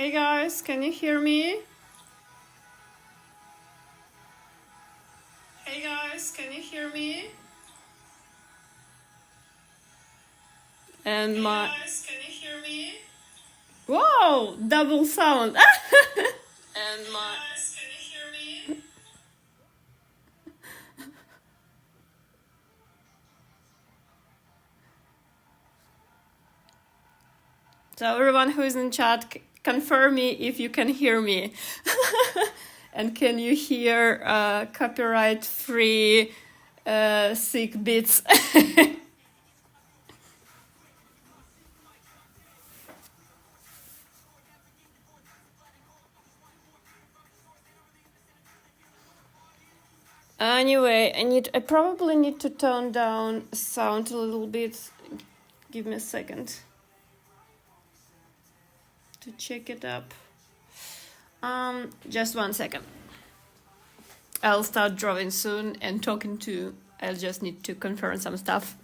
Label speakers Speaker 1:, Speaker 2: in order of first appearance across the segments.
Speaker 1: Hey guys, can you hear me? Hey guys, can you hear me? And my guys, can you hear me? Whoa, double sound. And my guys, can you hear me? So everyone who is in chat, confirm me if you can hear me. And can you hear copyright-free sick beats? Anyway, I probably need to tone down sound a little bit. Give me a second to check it up. Just 1 second. I'll start drawing soon and talking too. I'll just need to confirm some stuff.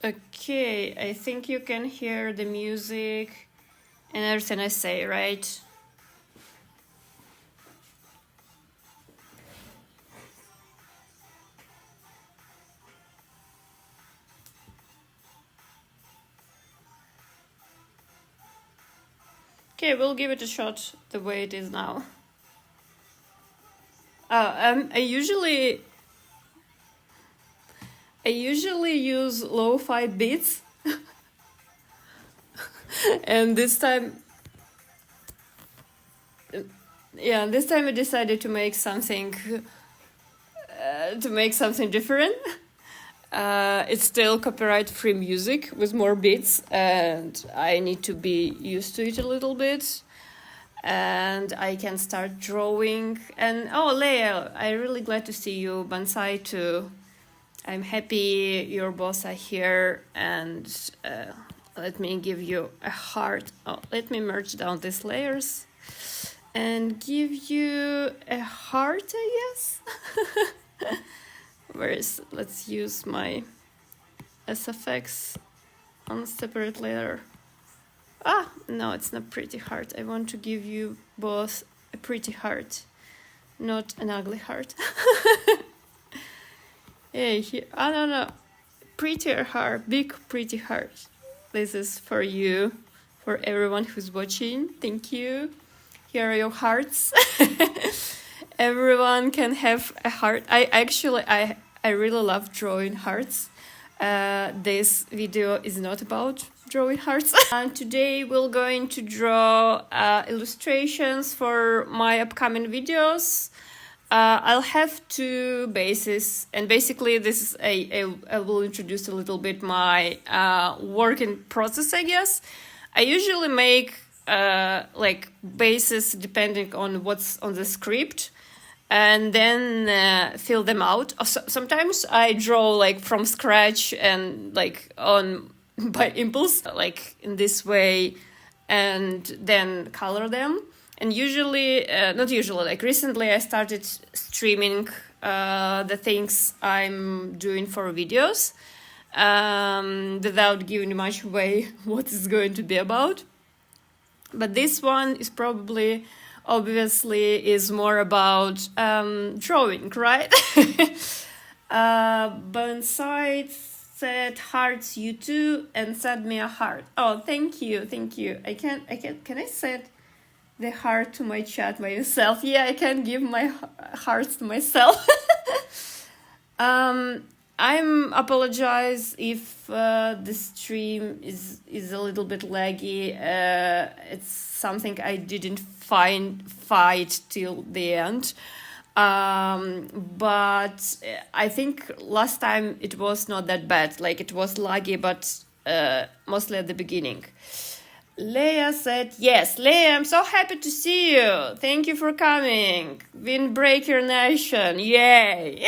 Speaker 1: Okay, I think you can hear the music and everything I say, right? Okay, we'll give it a shot the way it is now. I usually use lo-fi beats. And this time I decided to make something different. It's still copyright-free music with more beats, and I need to be used to it a little bit. And I can start drawing. And oh, Leia, I'm really glad to see you. Bonsai too. I'm happy your boss are here, and let me give you a heart. Oh, let me merge down these layers and give you a heart, I guess. Let's use my SFX on a separate layer. Ah, no, it's not pretty heart. I want to give you both a pretty heart, not an ugly heart. Hey, here, no, prettier heart, big pretty heart. This is for you, for everyone who's watching. Thank you. Here are your hearts. Everyone can have a heart. I really love drawing hearts. This video is not about drawing hearts. And today we're going to draw illustrations for my upcoming videos. I'll have 2 bases, and basically this is I will introduce a little bit my working process, I guess. I usually make like bases depending on what's on the script, and then fill them out. Sometimes I draw like from scratch and like on by impulse, like in this way, and then color them. And usually, not usually, like recently I started streaming the things I'm doing for videos without giving much away what it's going to be about. But this one is probably, obviously, is more about drawing, right? Bonsai said hearts you too and sent me a heart. Oh, thank you. Can I set the heart to my chat by myself? Yeah, I can give my hearts to myself. I'm apologize if the stream is a little bit laggy. It's something I didn't fight till the end. But I think last time it was not that bad. Like it was laggy, but mostly at the beginning. Leia said yes. Leia, I'm so happy to see you. Thank you for coming. Windbreaker Nation, yay!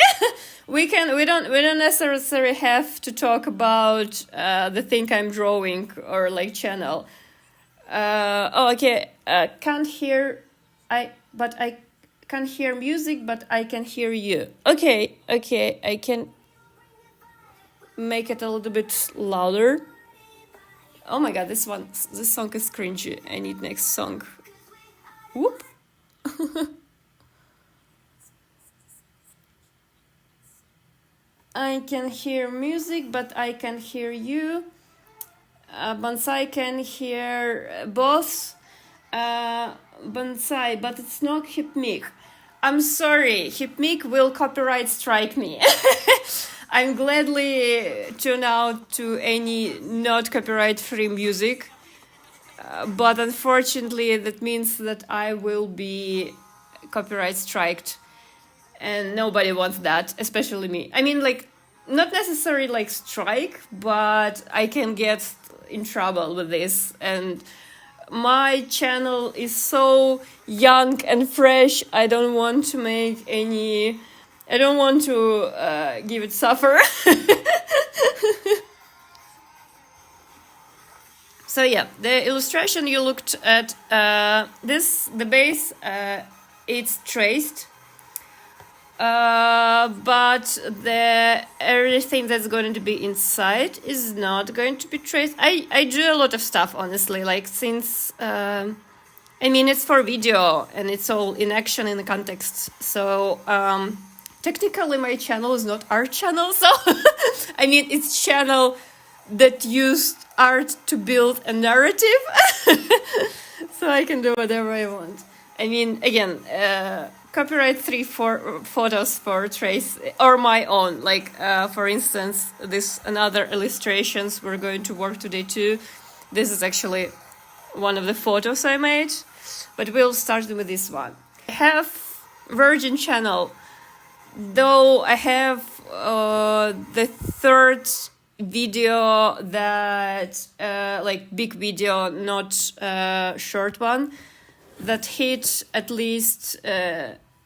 Speaker 1: We don't necessarily have to talk about the thing I'm drawing or like channel. Okay. Can't hear. I can't hear music, but I can hear you. Okay. I can make it a little bit louder. Oh my god, this song is cringy. I need next song. Whoop. I can hear music, but I can hear you. Bonsai can hear both. Bonsai, but it's not Hypmic. I'm sorry, Hypmic will copyright strike me. I'm gladly tune out to any not copyright free music, but unfortunately that means that I will be copyright striked, and nobody wants that, especially me. I mean, like, not necessarily like strike, but I can get in trouble with this, and my channel is so young and fresh. I don't want to give it suffer. So yeah, the illustration you looked at, the base, it's traced, but everything that's going to be inside is not going to be traced. I do a lot of stuff, honestly, like, since it's for video and it's all in action in the context, so technically my channel is not art channel, so it's channel that used art to build a narrative. So I can do whatever I want. Again, copyright free for photos for trace, or my own, like for instance, this another illustrations we're going to work today too. This is actually one of the photos I made, but we'll start with this one. I have Virgin channel, though I have the third video that like big video, not short one, that hit at least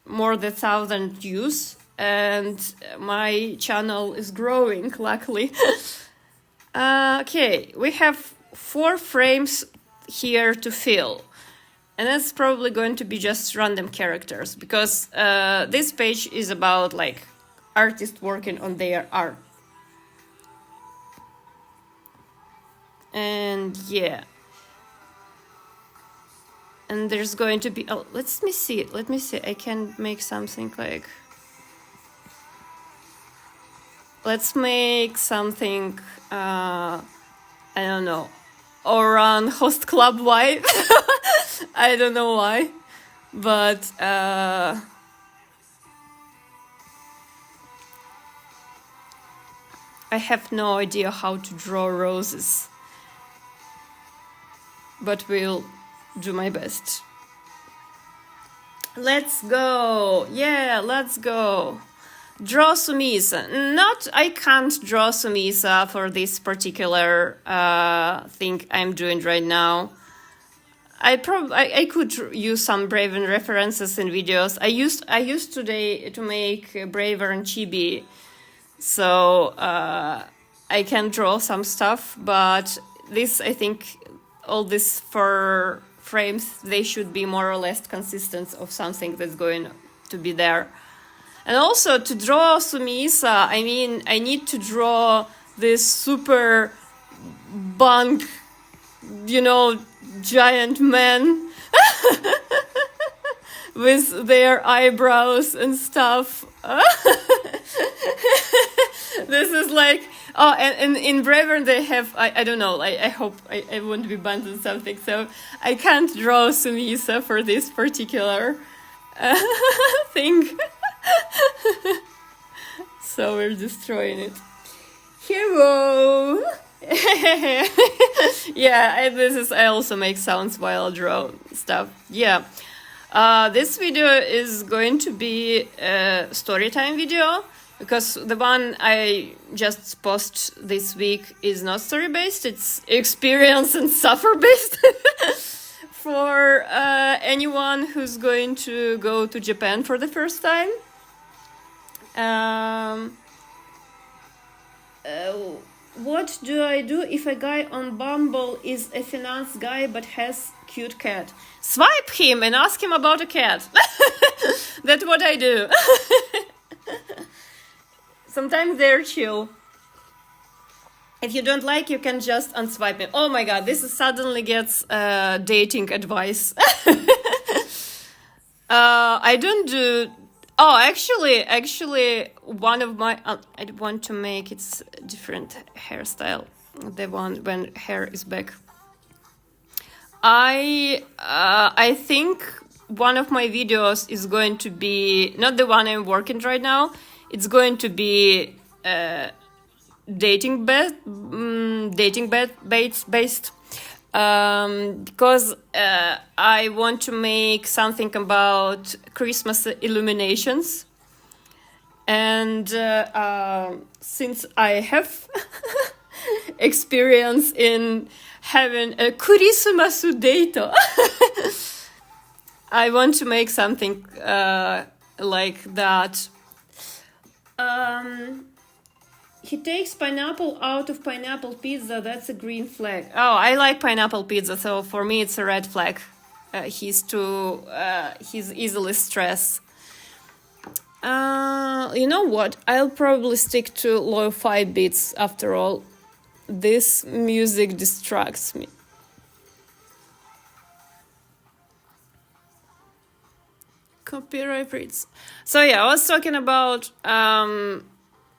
Speaker 1: more than 1,000 views, and my channel is growing, luckily. Okay, we have 4 frames here to fill, and that's probably going to be just random characters, because this page is about like artists working on their art. And yeah, and there's going to be, let me see, I can make something like, let's make something, I don't know, Oran Host Club vibe. I don't know why, but I have no idea how to draw roses, but we'll do my best. Let's go. Yeah, let's go. Draw Sumisa. I can't draw Sumisa for this particular thing I'm doing right now. I could use some Braven references in videos. I used today to make Braver and Chibi, so I can draw some stuff, but this, I think, all these 4 frames, they should be more or less consistent of something that's going to be there. And also, to draw Sumisa, I need to draw this super bunk, giant men with their eyebrows and stuff. This is like, and in Braver they have, I don't know, I hope I won't be banned on something, so I can't draw Sumisa for this particular thing. So we're destroying it. Hero! Yeah, I also make sounds while I draw stuff. Yeah. This video is going to be a storytime video. because the one I just post this week is not story based, it's experience and suffer based. For anyone who's going to go to Japan for the first time. What do I do if a guy on Bumble is a finance guy but has cute cat? Swipe him and ask him about a cat. That's what I do. Sometimes they're chill. If you don't like, you can just unswipe me. Oh my god, this suddenly gets dating advice. I don't do... Oh, actually, one of my... I want to make it different hairstyle. The one when hair is back. I think one of my videos is going to be... Not the one I'm working right now. It's going to be... dating based because I want to make something about Christmas illuminations, and since I have experience in having a Christmas date, I want to make something like that. He takes pineapple out of pineapple pizza. That's a green flag. Oh, I like pineapple pizza, so for me it's a red flag. He's easily stressed. You know what? I'll probably stick to lo-fi beats after all. This music distracts me. Copyright reads. So yeah, I was talking about...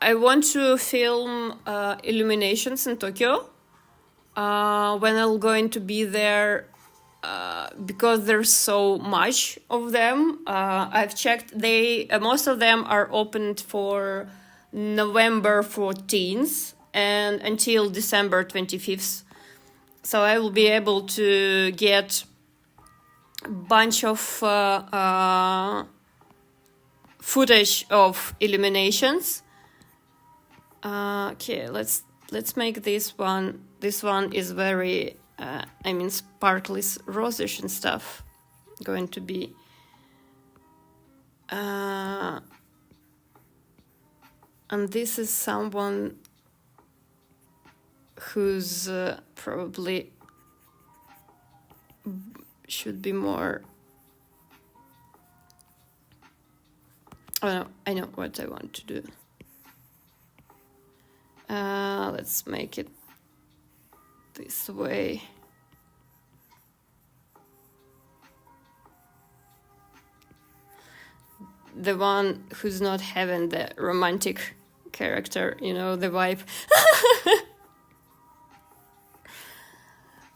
Speaker 1: I want to film illuminations in Tokyo when I'm going to be there because there's so much of them. I've checked, most of them are opened for November 14th and until December 25th. So I will be able to get a bunch of footage of illuminations. Okay, let's make this one. This one is very, sparkly, rosish and stuff. Going to be. And this is someone who's probably should be more. Oh no, I know what I want to do. Let's make it this way. The one who's not having the romantic character, the vibe.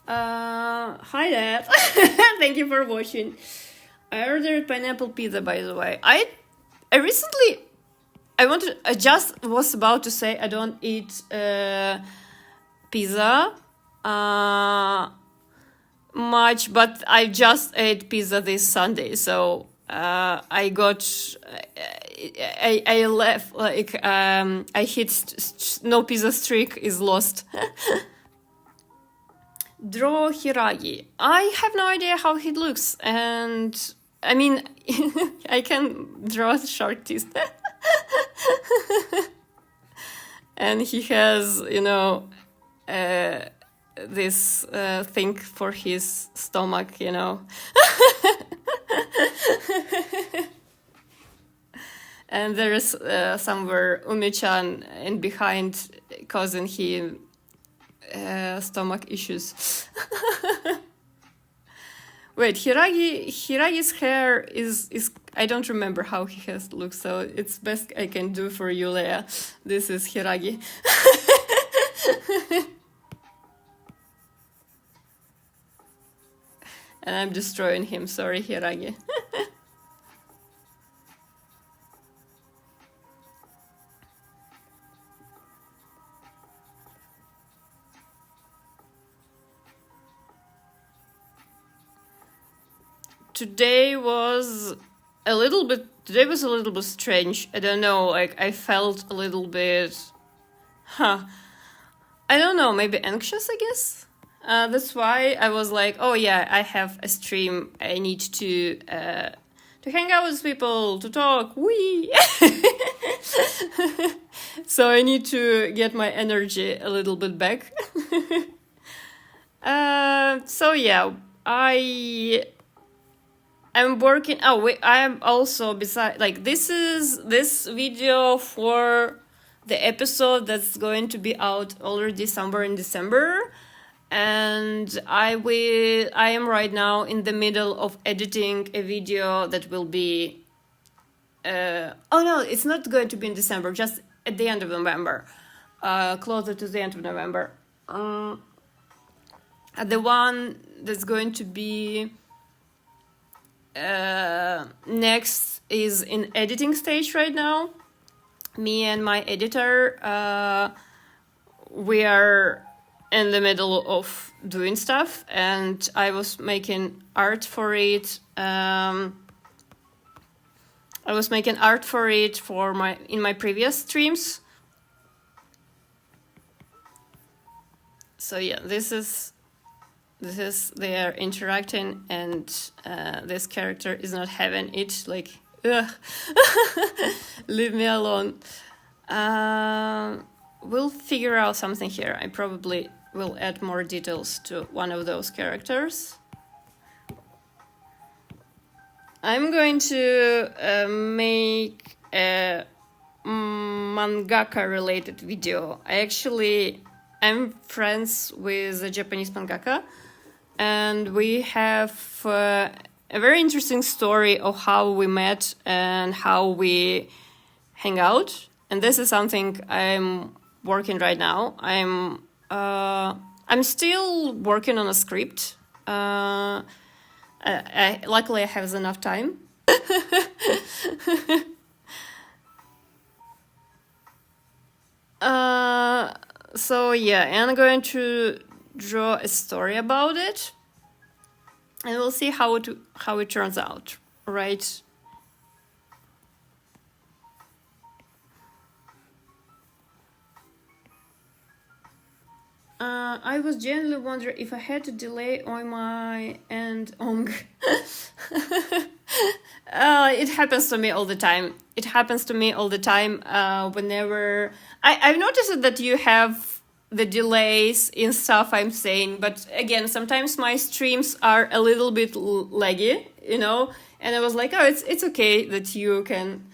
Speaker 1: Hi Dad. Thank you for watching. I ordered pineapple pizza, by the way. I recently... I just was about to say I don't eat pizza much, but I just ate pizza this Sunday, so I left, I hit no pizza streak is lost. Draw Hiragi. I have no idea how he looks, and I can draw shark teeth. And he has, this thing for his stomach, And there is somewhere Umi-chan in behind causing him stomach issues. Wait, Hiragi's hair is I don't remember how he has looked, so it's best I can do for you, Leia. This is Hiragi. And I'm destroying him, sorry, Hiragi. Today was a little bit today was a little bit strange. I don't know, like I felt a little bit, I don't know, maybe anxious, I guess. That's why I was like, oh yeah, I have a stream. I need to hang out with people, to talk. Wee. So I need to get my energy a little bit back. So yeah, I'm working. Oh wait, I am also beside. Like this is this video for the episode that's going to be out already somewhere in December, and I am right now in the middle of editing a video that will be. Oh no, it's not going to be in December. Just at the end of November, closer to the end of November. The one that's going to be next is in editing stage right now. Me and my editor, we are in the middle of doing stuff, and I was making art for it. I was making art for it in my previous streams. So yeah, this is they are interacting, and this character is not having it, like, ugh. Leave me alone. We'll figure out something here. I probably will add more details to one of those characters. I'm going to make a mangaka related video. I'm friends with a Japanese mangaka, and we have a very interesting story of how we met and how we hang out. And this is something I'm working right now. I'm still working on a script. Luckily, I have enough time. So yeah, I'm going to draw a story about it, and we'll see how it turns out, right? I was genuinely wondering if I had to delay Oimai and Ong. It happens to me all the time. Whenever I've noticed that you have the delays in stuff I'm saying, but again, sometimes my streams are a little bit laggy, you know. And I was like, oh, it's okay that you can.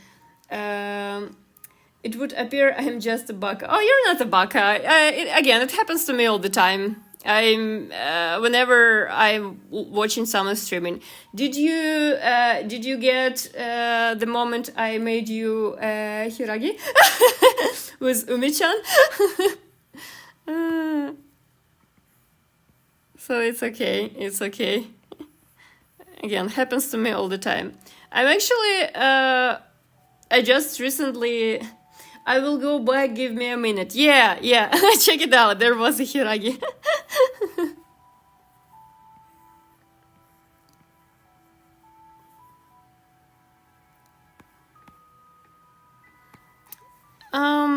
Speaker 1: It would appear I'm just a baka. Oh, you're not a baka. It happens to me all the time. Whenever I'm watching someone streaming. Did you get the moment I made you Hiragi with Umi-chan? So it's okay. Again, happens to me all the time. I'm actually I just recently. I will go back, give me a minute. Yeah, check it out. There was a Hiragi.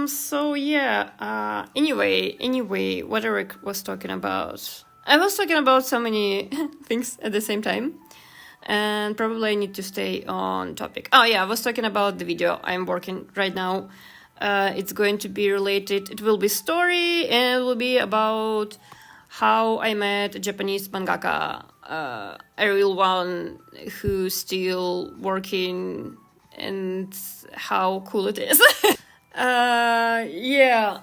Speaker 1: So yeah, anyway, what I was talking about. I was talking about so many things at the same time. And probably I need to stay on topic. Oh yeah, I was talking about the video I'm working right now. It's going to be related. It will be story, and it will be about how I met a Japanese mangaka, a real one who's still working, and how cool it is. Yeah.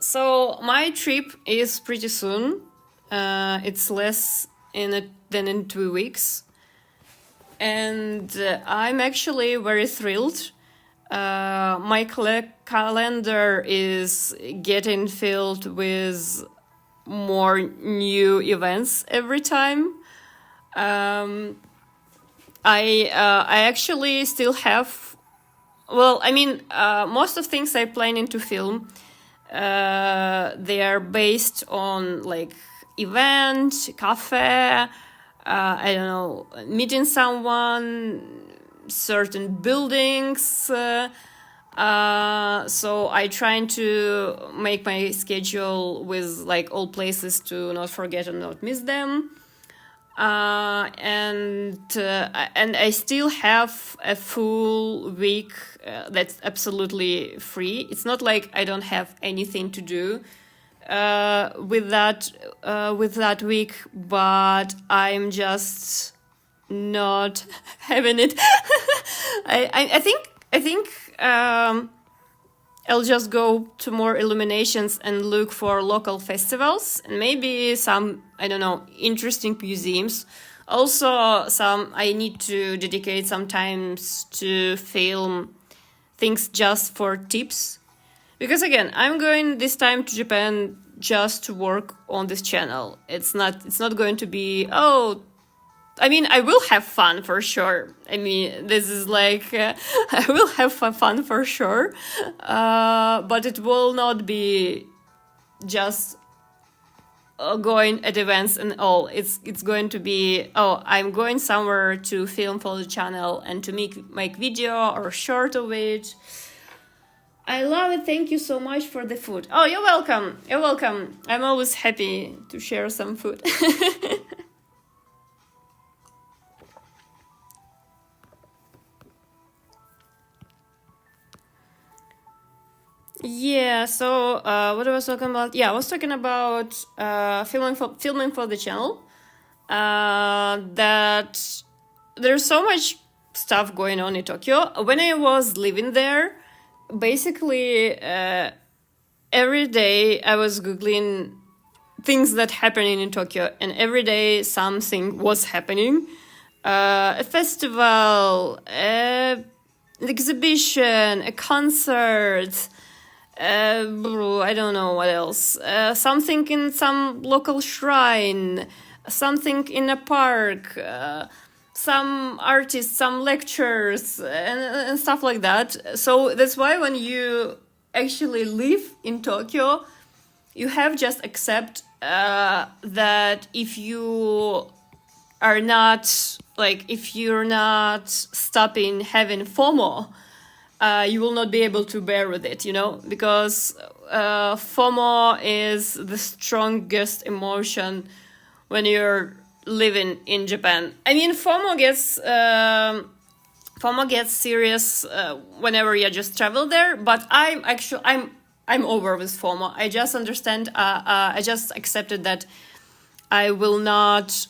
Speaker 1: So my trip is pretty soon. It's less than in 2 weeks. And I'm actually very thrilled. My calendar is getting filled with more new events every time. I actually still have. Well, I mean, most of things I planning to film, they are based on like event, cafe, I don't know, meeting someone, certain buildings. So I trying to make my schedule with like all places to not forget and not miss them. And I still have a full week that's absolutely free. It's not like I don't have anything to do with that week, but I'm just not having it. I think I'll just go to more illuminations and look for local festivals and maybe some, I don't know, interesting museums. Also, I need to dedicate some times to film things just for tips. Because again, I'm going this time to Japan just to work on this channel. It's not going to be, I mean, I will have fun for sure. I mean, this is like, I will have fun for sure. But it will not be just going at events and all. It's going to be, I'm going somewhere to film for the channel and to make video or short of it. I love it. Thank you so much for the food. Oh, you're welcome. You're welcome. I'm always happy to share some food. Yeah, so what I was talking about? Yeah, I was talking about filming for the channel. That there's so much stuff going on in Tokyo. When I was living there, basically every day I was Googling things that happening in Tokyo, and every day something was happening. A festival, an exhibition, a concert. I don't know what else. Something in some local shrine, something in a park, some artists, some lectures, and stuff like that. So that's why when you actually live in Tokyo, you have just accept that if you are not, like, if you're not stopping having FOMO, you will not be able to bear with it, you know, because FOMO is the strongest emotion when you're living in Japan. I mean, FOMO gets serious whenever you just travel there, but I'm over with FOMO. I just understand. I just accepted that I will not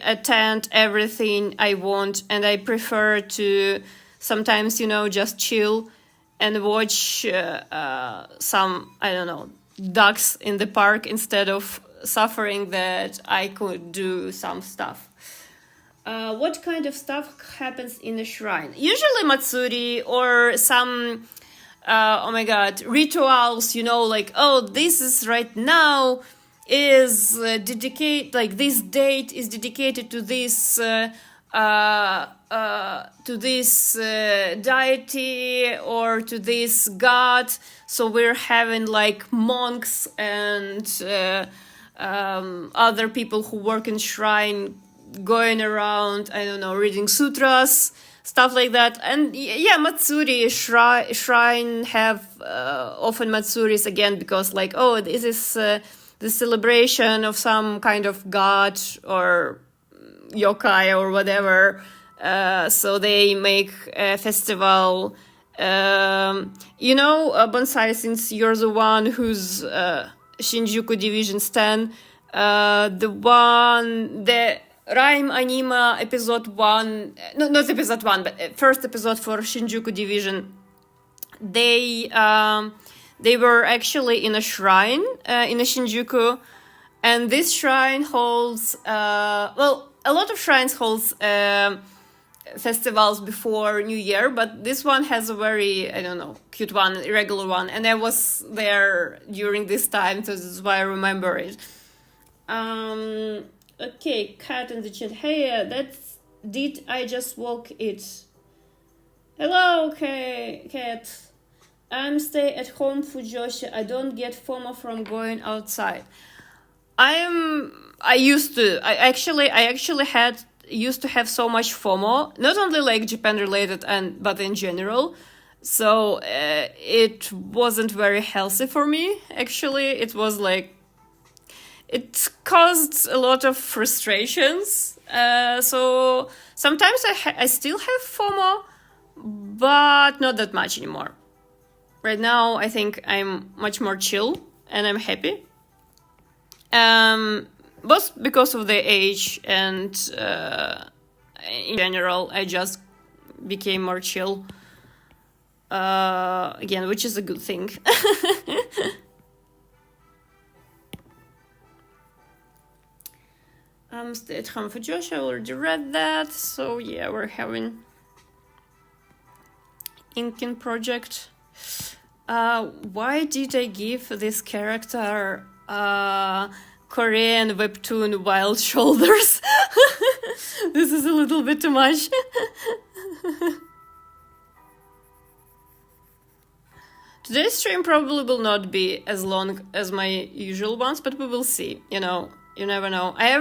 Speaker 1: attend everything I want, and I prefer to sometimes, you know, just chill and watch some, I don't know, ducks in the park instead of suffering that I could do some stuff. What kind of stuff happens in the shrine? Usually Matsuri or some, rituals, you know, like, this is right now is dedicated, like this date is dedicated to this deity or to this god. So we're having like monks and other people who work in shrine going around, I don't know, reading sutras, stuff like that. And yeah, Matsuri, shrine have often Matsuris again, because like, this is the celebration of some kind of god or yokai or whatever. So they make a festival. Bonsai, since you're the one who's Shinjuku Division Stan, the Rime Anima episode 1, no, not episode 1, but first episode for Shinjuku Division, they were actually in a shrine in a Shinjuku, and this shrine holds, a lot of shrines holds festivals before New Year, but this one has a very, I don't know, cute one, irregular one, and I was there during this time, so this is why I remember it. Okay, cat in the chat. Hey, did I just walk it? Hello, okay, cat. I'm stay at home Fujoshi. I don't get FOMO from going outside. Well, a lot of shrines holds festivals before New Year, but this one has a very, I don't know, cute one, irregular one, and I was there during this time, so this is why I remember it. Okay, cat in the chat. Hey, did I just walk it? Hello, cat. I'm stay at home Fujoshi. I don't get FOMO from going outside. I actually had used to have so much FOMO, not only like Japan related but in general. So it wasn't very healthy for me. Actually, it was like it caused a lot of frustrations. So sometimes I still have FOMO, but not that much anymore. Right now, I think I'm much more chill and I'm happy. Both because of the age and in general, I just became more chill. Again, which is a good thing. Stay at home for Josh. I already read that. So yeah, we're having inking project. Why did I give this character Korean webtoon wild shoulders? This is a little bit too much. Today's stream probably will not be as long as my usual ones, but we will see. You never know. I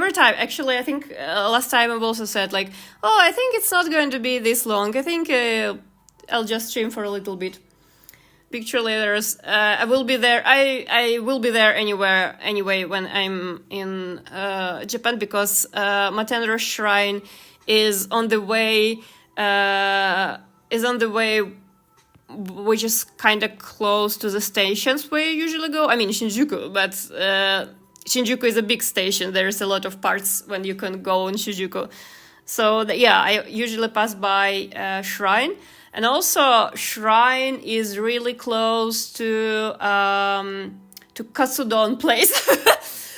Speaker 1: think last time I've also said like, oh, I think it's not going to be this long. I think I'll just stream for a little bit. Picture letters. I will be there. I will be there anyway when I'm in Japan, because Matenro Shrine is on the way. Which is kind of close to the stations where you usually go. I mean Shinjuku, but Shinjuku is a big station. There's a lot of parts when you can go in Shinjuku. So I usually pass by Shrine. And also, Shrine is really close to Katsudon place.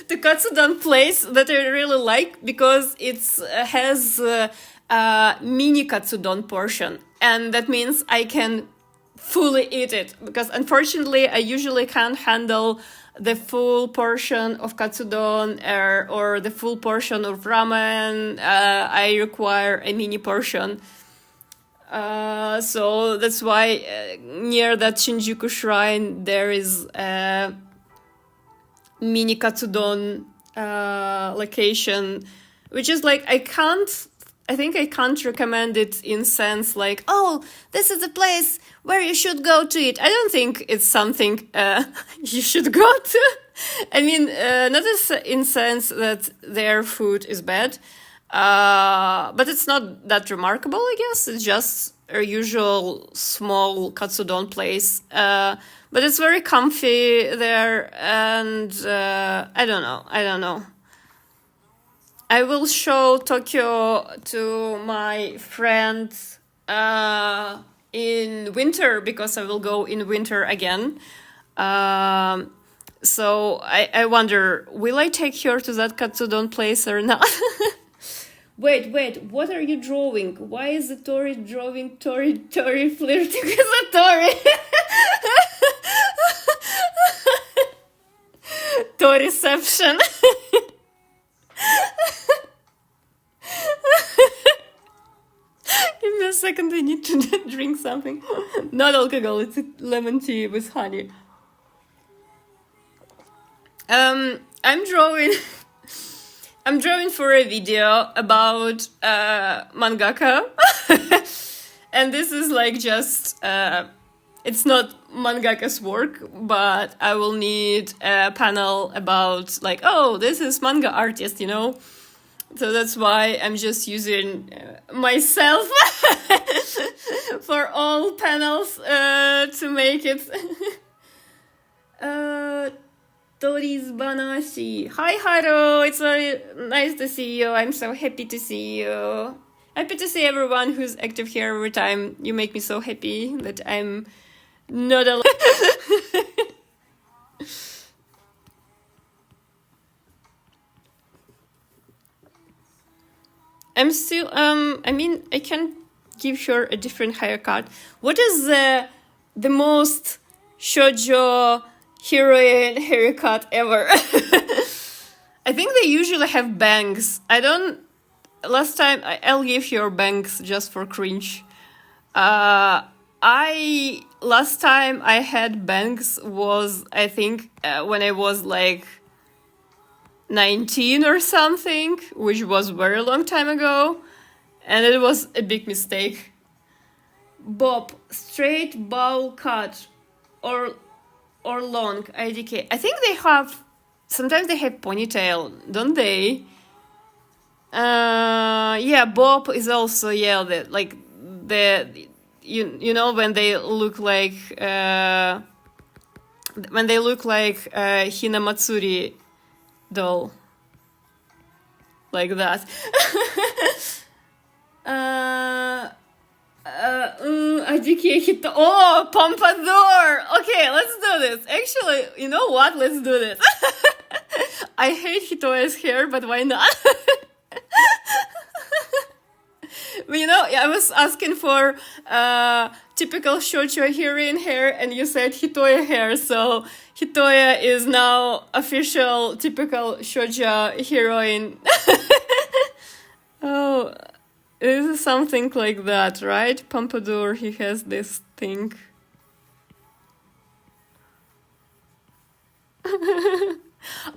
Speaker 1: The Katsudon place that I really like, because it has a mini Katsudon portion. And that means I can fully eat it. Because unfortunately, I usually can't handle the full portion of Katsudon or the full portion of ramen. I require a mini portion. So that's why near that Shinjuku Shrine there is a mini Katsudon location, which is like I think I can't recommend it in sense like, oh, this is a place where you should go to eat. I don't think it's something you should go to. I mean, not in sense that their food is bad. But it's not that remarkable, I guess. It's just a usual small Katsudon place. But it's very comfy there, and I don't know. I will show Tokyo to my friends in winter, because I will go in winter again. So I wonder, will I take her to that Katsudon place or not? Wait, what are you drawing? Why is the Tori drawing Tori flirting with the Tori? Toriception. Give me a second, I need to drink something. Not alcohol, it's lemon tea with honey. I'm drawing for a video about mangaka. And this is like just it's not mangaka's work, but I will need a panel about like, oh, this is manga artist, So that's why I'm just using myself for all panels to make it. Tori's Banashi. Hi, Haru. It's very nice to see you. I'm so happy to see you. Happy to see everyone who's active here every time. You make me so happy that I'm not alone. I'm still, I can give her a different haircut. What is the most shoujo heroine haircut ever? I think they usually have bangs. Last time, I'll give her bangs just for cringe. Last time I had bangs was, I think, when I was like 19 or something, which was a very long time ago, and it was a big mistake. Bob, straight bowl cut, or long IDK. I think they have, sometimes they have ponytail, don't they? Yeah, Bob is also, yeah, you know, when they look like Hinamatsuri doll, like that. IDK Hito. Oh, Pompadour. Okay, let's do this. Actually, you know what? Let's do this. I hate Hitoya's hair, but why not? But you know, I was asking for typical shoujo heroine hair, and you said Hitoya hair, so Hitoya is now official typical shoujo heroine. Oh, it is something like that, right? Pompadour, he has this thing.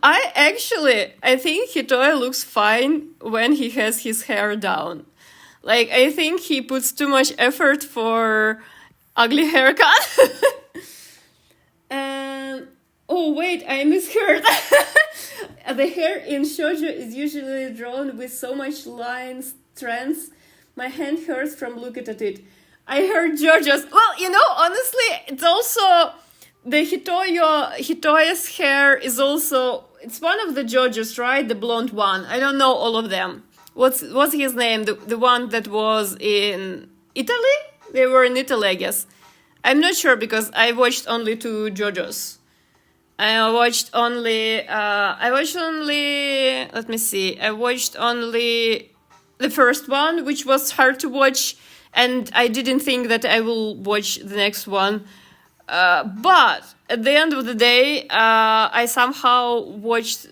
Speaker 1: I think Hitoya looks fine when he has his hair down. Like, I think he puts too much effort for ugly haircut. Oh, wait, I misheard. The hair in shoujo is usually drawn with so much lines, strands. My hand hurts from looking at it. I heard JoJo's. Well, you know, honestly, it's also the Hitoya's hair is also, it's one of the JoJo's, right? The blonde one. I don't know all of them. What's his name? The one that was in Italy? They were in Italy, I guess. I'm not sure because I watched only two JoJo's. I watched only, let me see. I watched only the first one, which was hard to watch, and I didn't think that I will watch the next one. But at the end of the day, I somehow watched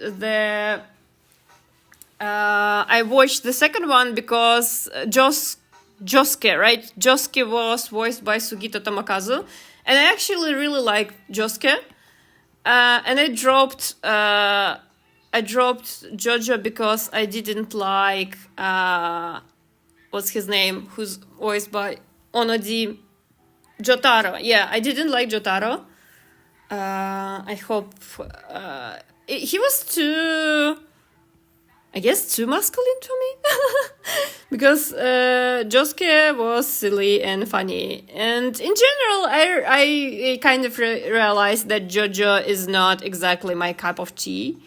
Speaker 1: I watched the second one because Josuke, right? Josuke was voiced by Sugita Tomokazu, and I actually really liked Josuke. And I dropped JoJo because I didn't like what's his name, who's voiced by Onodi, Jotaro. Yeah, I didn't like Jotaro. I hope he was too masculine to me. Because Josuke was silly and funny. And in general, I kind of realized that JoJo is not exactly my cup of tea.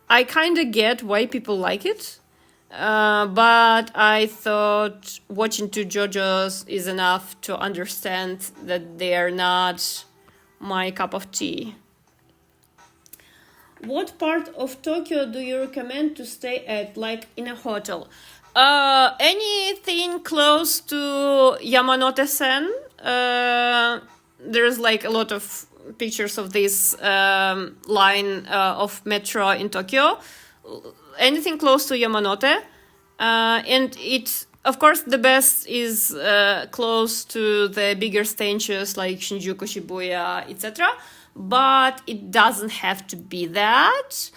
Speaker 1: I kind of get why people like it. But I thought watching two JoJo's is enough to understand that they are not my cup of tea. What part of Tokyo do you recommend to stay at, like in a hotel? Anything close to Yamanote-sen. There's like a lot of pictures of this line of metro in Tokyo. Anything close to Yamanote. And it, of course, the best is close to the bigger stations like Shinjuku, Shibuya, etc. But it doesn't have to be that.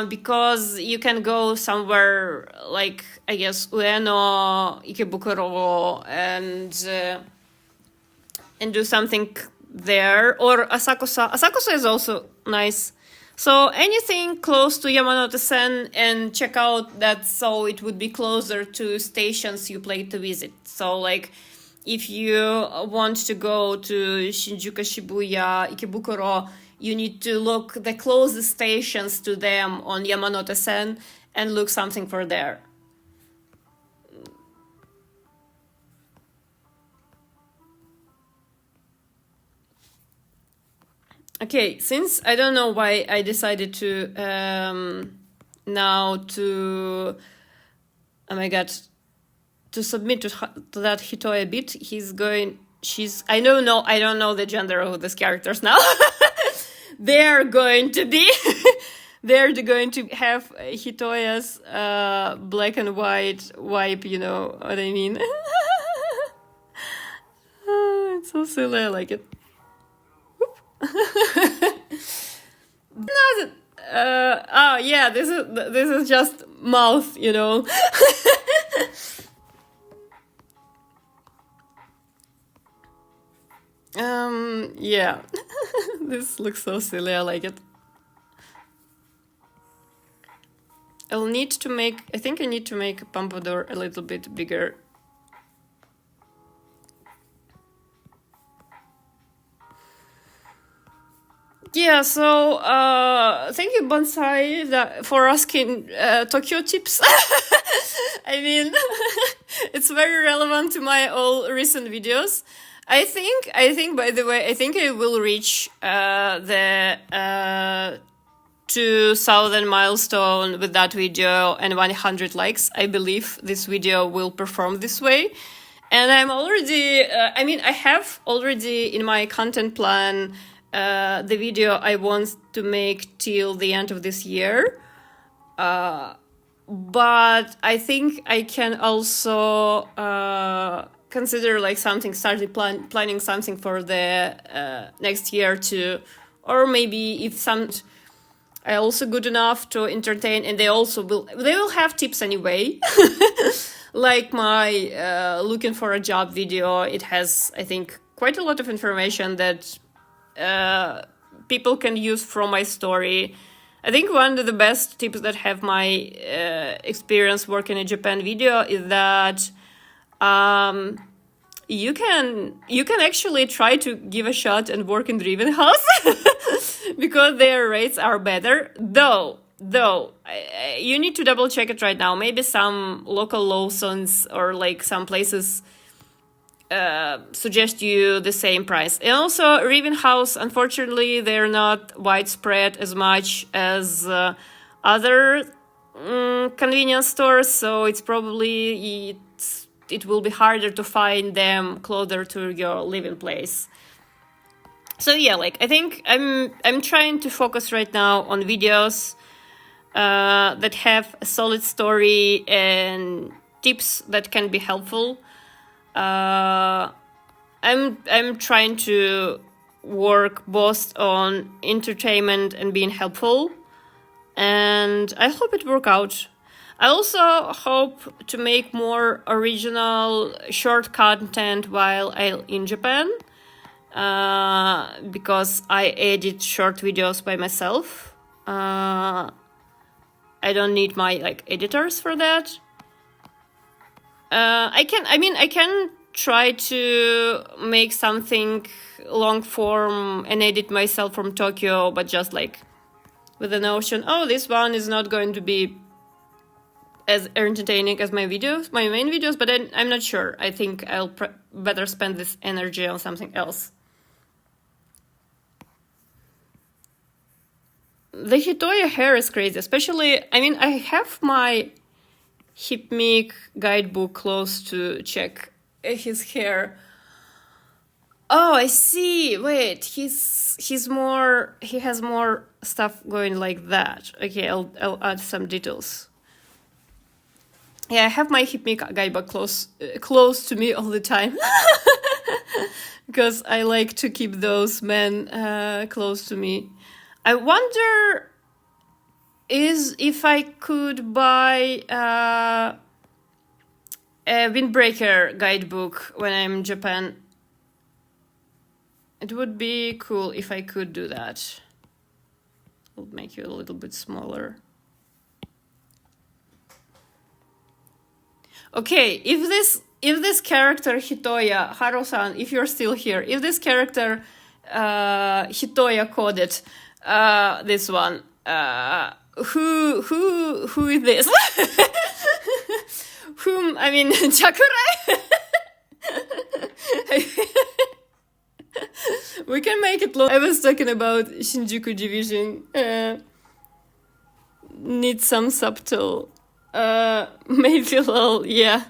Speaker 1: Because you can go somewhere like, I guess, Ueno, Ikebukuro, and do something there, or Asakusa. Asakusa is also nice. So anything close to Yamanote-sen, and check out that so it would be closer to stations you plan to visit. So like, if you want to go to Shinjuku, Shibuya, Ikebukuro, you need to look the closest stations to them on Yamanote-sen and look something for there. Okay, since I don't know why I decided to now to, oh my god, to submit to that Hitoya bit, I don't know the gender of these characters now. They're going to have Hitoya's black and white vibe, you know what I mean? Oh, it's so silly, I like it. Oh yeah, this is just mouth, you know. Yeah. This looks so silly, I like it. I'll need to make, I think I need to make Pompadour a little bit bigger. Yeah, so thank you, Bonsai, for asking Tokyo tips. I mean, it's very relevant to my all recent videos. I think, by the way, I think I will reach the 2,000 milestone with that video and 100 likes. I believe this video will perform this way. And I'm already, I have already in my content plan the video I want to make till the end of this year. But I think I can also consider like planning something for the next year too. Or maybe if some are also good enough to entertain, and they will have tips anyway. Like my looking for a job video, it has, I think, quite a lot of information that people can use from my story. I think one of the best tips that have my experience working in Japan video is that you can actually try to give a shot and work in Driven House because their rates are better. Though you need to double check it right now. Maybe some local Lawsons or like some places suggest you the same price. And also Riven House, unfortunately, they're not widespread as much as other convenience stores, so it's probably it will be harder to find them closer to your living place. So yeah, like I think I'm trying to focus right now on videos that have a solid story and tips that can be helpful. I'm trying to work both on entertainment and being helpful, and I hope it work out. I also hope to make more original short content while I'm in Japan, because I edit short videos by myself. I don't need my editors for that. I can try to make something long form and edit myself from Tokyo, but just with the notion, this one is not going to be as entertaining as my main videos, but I'm not sure. I think I'll better spend this energy on something else. The Hitoya hair is crazy, especially, I have my Hipmic guidebook close to check his hair. Oh, I see. Wait, he has more stuff going like that. Okay, I'll add some details. Yeah, I have my Hipmic guidebook close to me all the time. Because I like to keep those men close to me. I wonder if I could buy a windbreaker guidebook when I'm in Japan. It would be cool if I could do that. I'll make you a little bit smaller. Okay, if this character Hitoya, Haro-san, if you're still here, if this character Hitoya coded this one, who is this? Whom, Chakurai? We can make it look. I was talking about Shinjuku Division. Need some subtle. Maybe lol, yeah.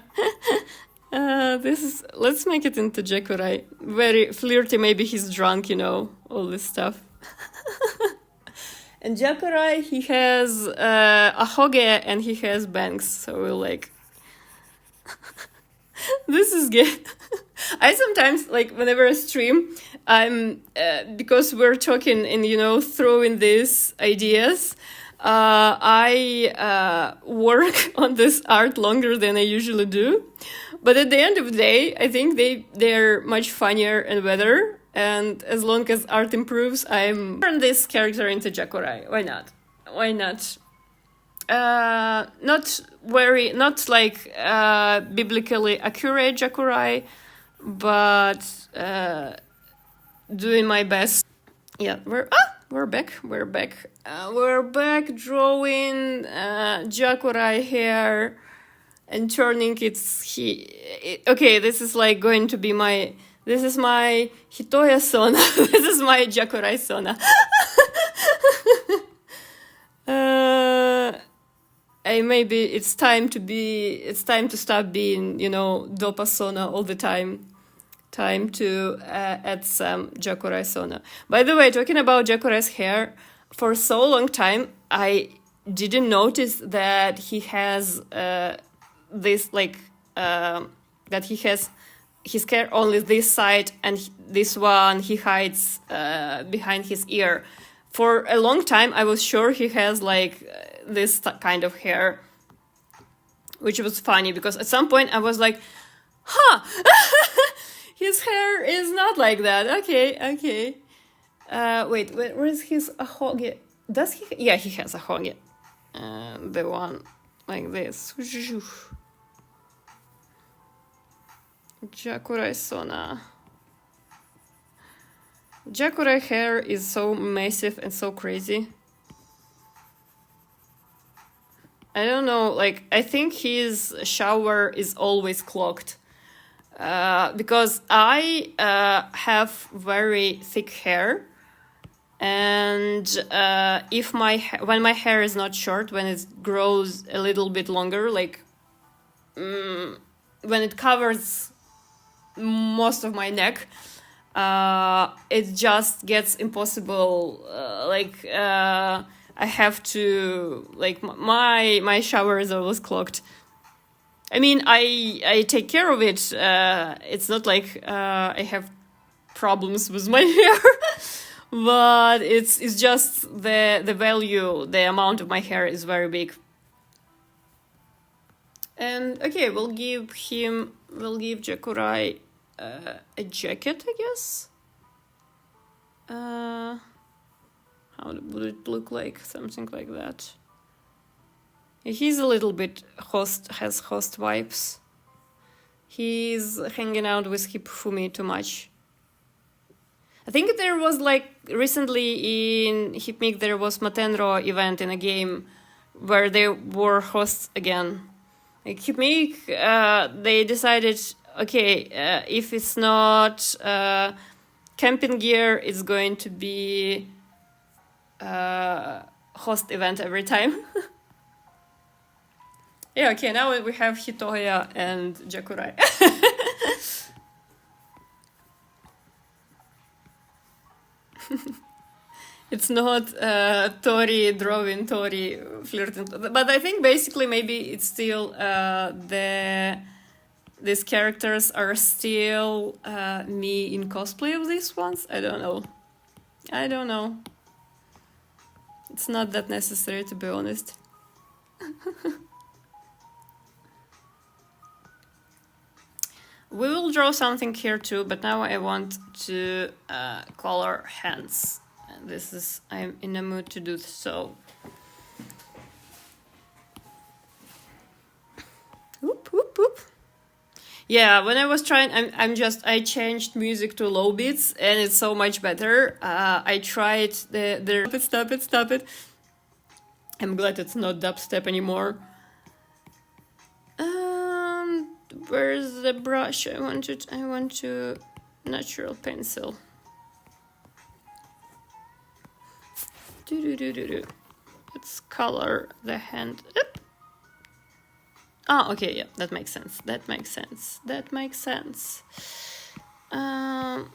Speaker 1: Let's make it into Jakurai. Very flirty, maybe he's drunk, all this stuff. And Jakurai, he has a hoge and he has bangs, so we're this is gay. I sometimes, like, whenever I stream, I'm because we're talking and, you know, throwing these ideas. I work on this art longer than I usually do, but at the end of the day, I think they're much funnier and better. And as long as art improves, I'm turn this character into Jakurai. Why not? Why not? Not like biblically accurate Jakurai, but doing my best. Yeah, we're back. We're back drawing Jakurai hair and turning okay, this is like going to be this is my Hitoya Sona. This is my Jakurai Sona. Maybe it's time to stop being, you know, Dopa Sona all the time. Time to add some Jakurai Sona. By the way, talking about Jakurai's hair, for so long time, I didn't notice that he has this, like, that he has his hair only this side, and this one he hides behind his ear. For a long time, I was sure he has, like, this kind of hair, which was funny, because at some point I was like, huh, his hair is not like that. Okay. Wait, where is his ahoge? Does he? Yeah, he has a ahoge. The one like this. Jakurai Sona. Jakurai hair is so massive and so crazy. I don't know, like, I think his shower is always clogged. Because I have very thick hair, and when my hair is not short, when it grows a little bit longer, like when it covers most of my neck, it just gets impossible. I have to, like, my shower is always clogged. I mean, I take care of it. It's not like I have problems with my hair, but it's just the value, the amount of my hair is very big. And okay, we'll give Jakurai a jacket, I guess. How would it look like? Something like that. He's a little bit has host vibes. He's hanging out with Hifumi too much. I think there was, like, recently in Hipmik there was Matenro event in a game where they were hosts again. Like, Hipmik, they decided, okay, if it's not camping gear, it's going to be host event every time. Yeah, okay, now we have Hitoya and Jakurai. It's not Tori drawing Tori flirting, but I think basically maybe it's still these characters are still me in cosplay of these ones. I don't know. It's not that necessary, to be honest. We will draw something here too, but now I want to color hands. I'm in a mood to do so. Whoop, whoop, whoop. Yeah, when I was trying, I changed music to low beats, and it's so much better. I tried Stop it. I'm glad it's not dubstep anymore. Where's the brush? I want to natural pencil. Let's color the hand. Oop. Oh, okay, yeah, that makes sense.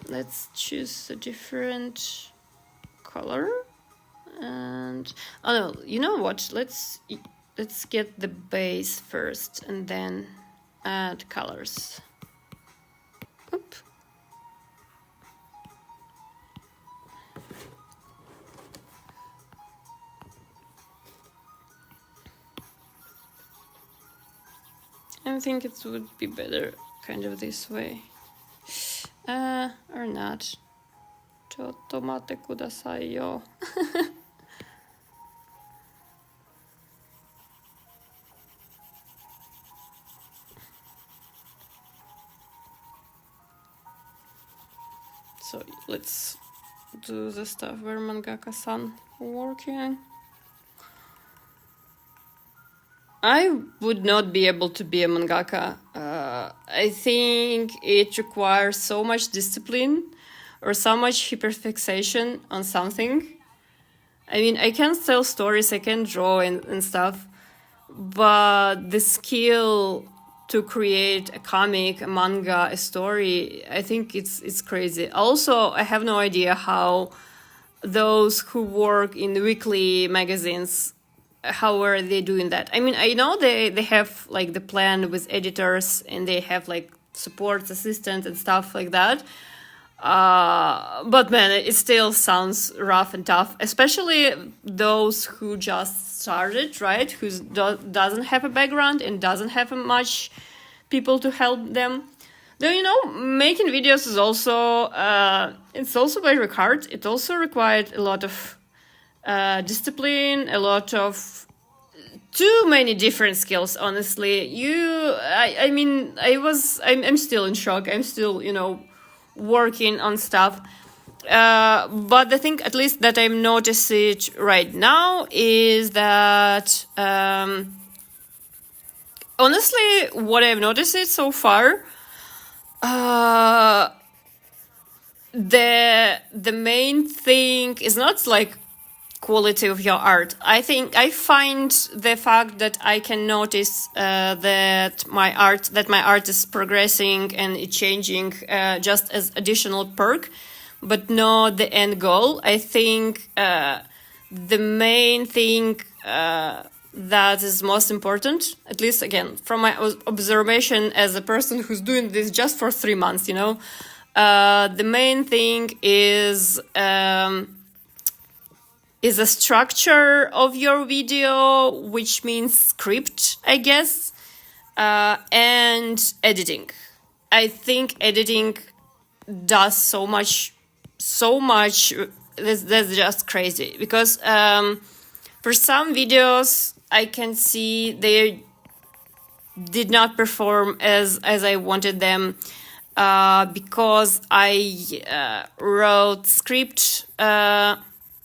Speaker 1: Let's choose a different color. And oh no, you know what? Let's get the base first and then add colors. Oop. I think it would be better kind of this way. Or not. Chotto mate kudasai yo. So let's do the stuff where mangaka-san working. I would not be able to be a mangaka. I think it requires so much discipline or so much hyperfixation on something. I mean, I can tell stories, I can draw and stuff, but the skill to create a comic, a manga, a story, I think it's crazy. Also, I have no idea how those who work in the weekly magazines, how are they doing that? I mean, I know they have like the plan with editors and they have like support assistants and stuff like that. But man, it still sounds rough and tough, especially those who just started, right? Who doesn't have a background and doesn't have much people to help them. Though, you know, making videos is also, it's also very hard. It also required a lot of discipline, a lot of too many different skills, honestly. I'm still in shock. I'm still, you know, working on stuff. But the thing, at least that I'm noticing right now, is that honestly, what I've noticed so far, the main thing is not like quality of your art. I think I find the fact that I can notice that my art is progressing and it's changing just as additional perk, but not the end goal. I think the main thing that is most important, at least again from my observation as a person who's doing this just for 3 months, you know, the main thing is a structure of your video, which means script, I guess, and editing. I think editing does so much. That's just crazy, because for some videos I can see they did not perform as I wanted them, because I wrote script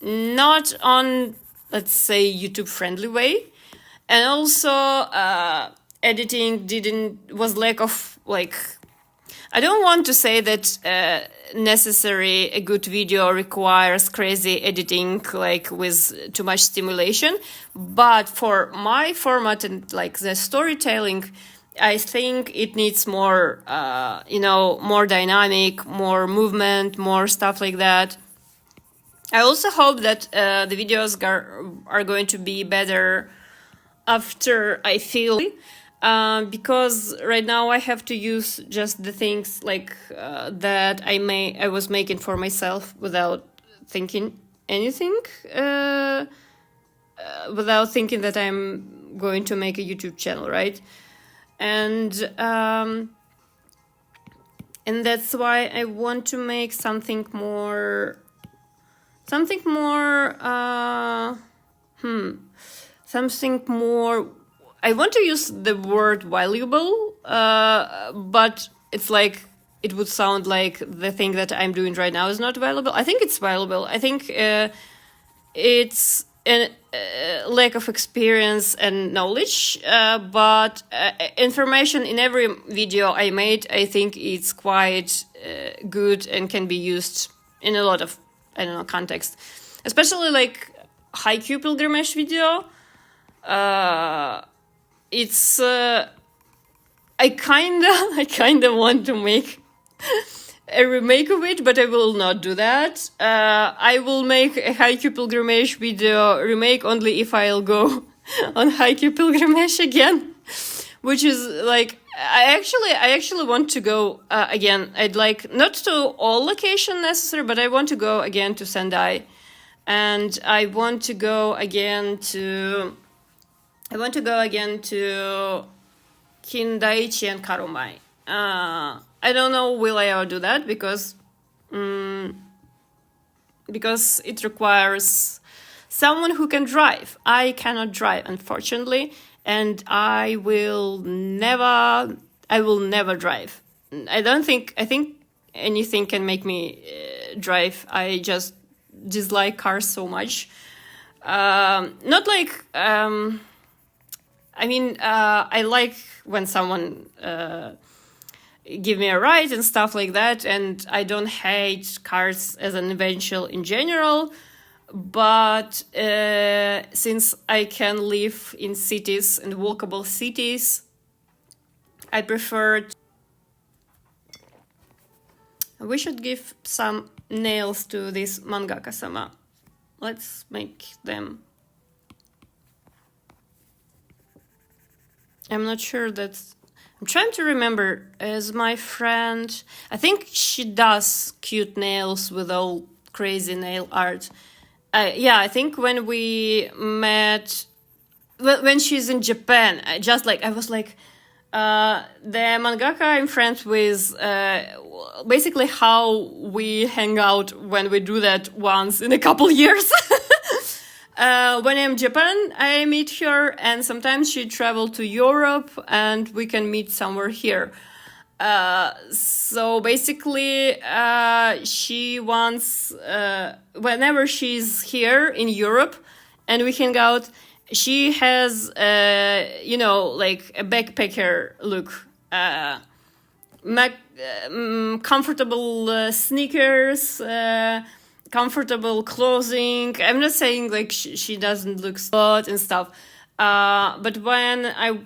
Speaker 1: not on, let's say, YouTube friendly way, and also editing was lack of, like, I don't want to say that necessary a good video requires crazy editing, like with too much stimulation, but for my format and like the storytelling, I think it needs more more dynamic, more movement, more stuff like that. I also hope that the videos are going to be better after I feel, because right now I have to use just the things like that I was making for myself without thinking anything, without thinking that I'm going to make a YouTube channel, right? And that's why I want to make something more. Something more, I want to use the word valuable, but it's like, it would sound like the thing that I'm doing right now is not valuable. I think it's valuable. I think it's a lack of experience and knowledge, but information in every video I made, I think it's quite good and can be used in a lot of, I don't know, context, especially like Haikyuu pilgrimage video. It's I kinda want to make a remake of it, but I will not do that. I will make a Haikyuu pilgrimage video remake only if I'll go on Haikyuu pilgrimage again, which is like, I actually want to go again. I'd like not to all location necessary, but I want to go again to Sendai, and I want to go again to Kindaichi and Karumai. I don't know will I ever do that because it requires someone who can drive. I cannot drive, unfortunately, and I will never drive. I think anything can make me drive. I just dislike cars so much. Not like I like when someone give me a ride and stuff like that, and I don't hate cars as an invention in general, but since I can live in cities and walkable cities, I prefer we should give some nails to this mangaka-sama. Let's make them. I'm not sure that's... I'm trying to remember, as my friend... I think she does cute nails with all crazy nail art. I think when we met... When she's in Japan, I was like... the mangaka I'm friends with, basically how we hang out when we do that once in a couple years. When I'm in Japan, I meet her, and sometimes she travel to Europe, and we can meet somewhere here. So basically, she wants, whenever she's here in Europe, and we hang out, she has, like a backpacker look. Comfortable sneakers, comfortable clothing. I'm not saying like she doesn't look hot and stuff. But when I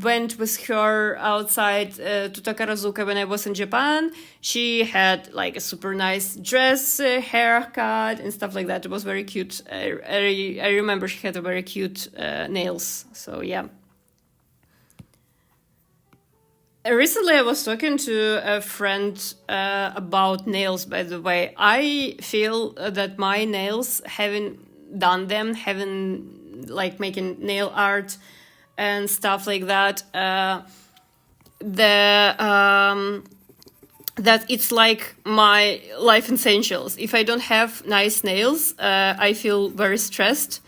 Speaker 1: went with her outside to Takarazuka when I was in Japan, she had like a super nice dress, haircut, and stuff like that. It was very cute. I remember she had a very cute nails. So yeah. Recently, I was talking to a friend about nails, by the way. I feel that my nails, having done them, having like making nail art and stuff like that, that it's like my life essentials. If I don't have nice nails, I feel very stressed.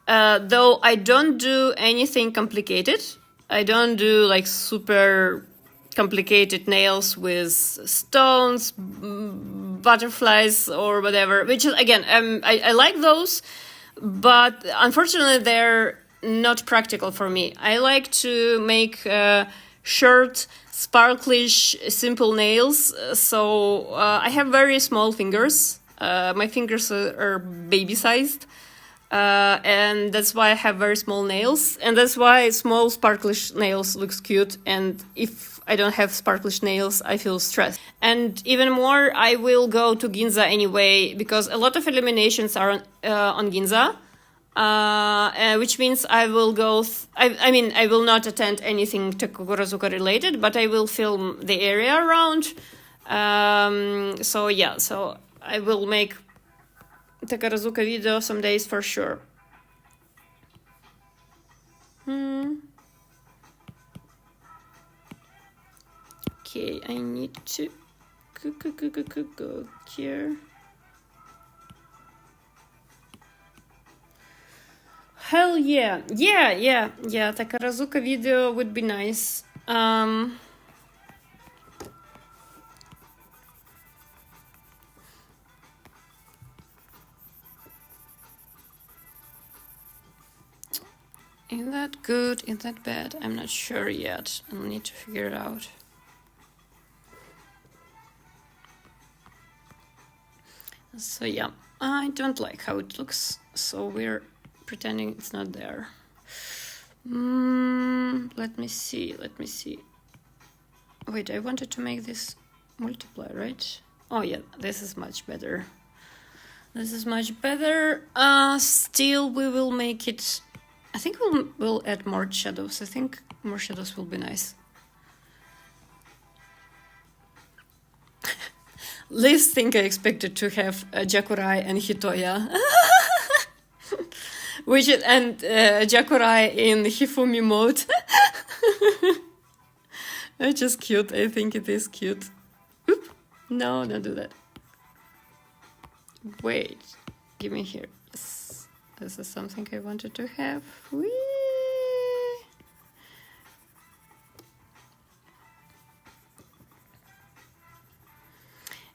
Speaker 1: Though I don't do anything complicated. I don't do like super complicated nails with stones, butterflies, or whatever. Which is, again, I like those, but unfortunately they're not practical for me. I like to make short, sparklish, simple nails. So I have very small fingers. My fingers are baby-sized. And that's why I have very small nails. And that's why small, sparklish nails looks cute. And if I don't have sparklish nails, I feel stressed. And even more, I will go to Ginza anyway, because a lot of illuminations are on Ginza. Which means I will go... I will not attend anything Takarazuka related, but I will film the area around. So I will make Takarazuka video some days for sure. Okay, I need to go here. Hell yeah. Yeah. Takarazuka video would be nice. Is that good? Is that bad? I'm not sure yet. I'll need to figure it out. So yeah, I don't like how it looks. So we're pretending it's not there. Let me see. Wait, I wanted to make this multiply, right? Oh yeah, this is much better. Still, we will make it... I think we'll add more shadows. I think more shadows will be nice. Least thing I expected to have Jakurai and Hitoya. Jakurai in Hifumi mode. It's just cute. I think it is cute. Oop. No, don't do that. Wait, give me here. Yes. This is something I wanted to have. Whee!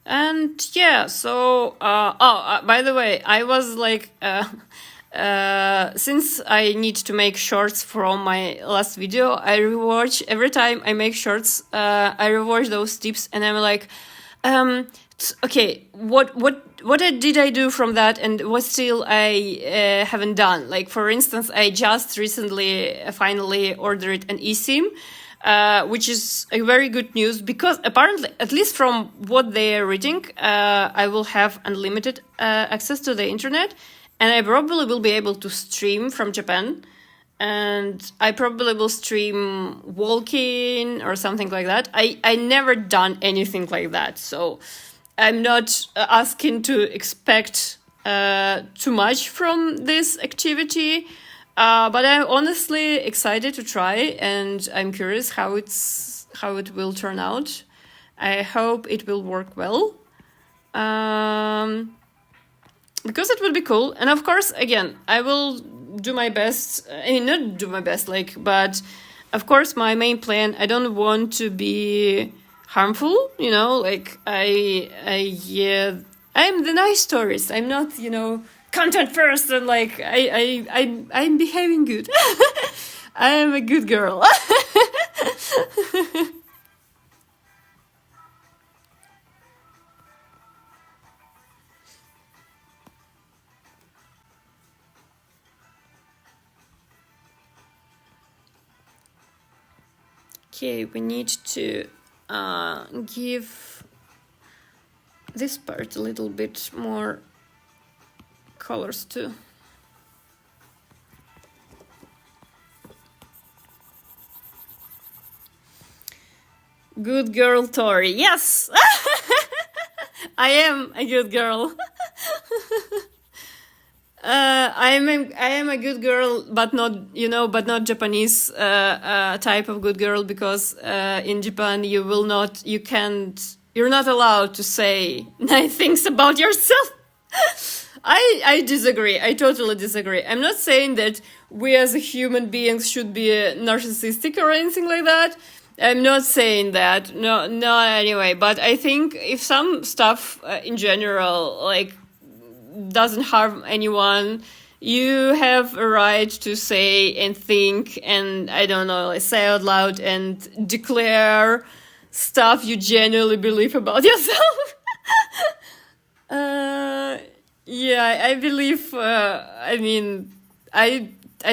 Speaker 1: And yeah, so by the way, I was like since I need to make shorts from my last video, I rewatch every time I make shorts. I rewatch those tips, and I'm like, okay, what did I do from that, and what still I haven't done? Like, for instance, I just recently finally ordered an eSIM. Which is a very good news, because apparently, at least from what they're reading, I will have unlimited access to the internet, and I probably will be able to stream from Japan, and I probably will stream walking or something like that. I never done anything like that, so I'm not asking to expect too much from this activity. But I'm honestly excited to try, and I'm curious how it will turn out. I hope it will work well, because it will be cool. And of course, again, I will do my best. I mean, not do my best, but of course, my main plan. I don't want to be harmful. I'm the nice tourist. I'm not, content first, and I'm behaving good. I am a good girl. Okay, we need to give this part a little bit more colors too. Good girl, Tori. Yes, I am a good girl. I am a good girl, but not Japanese type of good girl, because in Japan you're not allowed to say nice things about yourself. I disagree. I totally disagree. I'm not saying that we as human beings should be narcissistic or anything like that. I'm not saying that. No, anyway. But I think if some stuff in general, doesn't harm anyone, you have a right to say and think, and I don't know, say out loud and declare stuff you genuinely believe about yourself. Yeah, I believe, I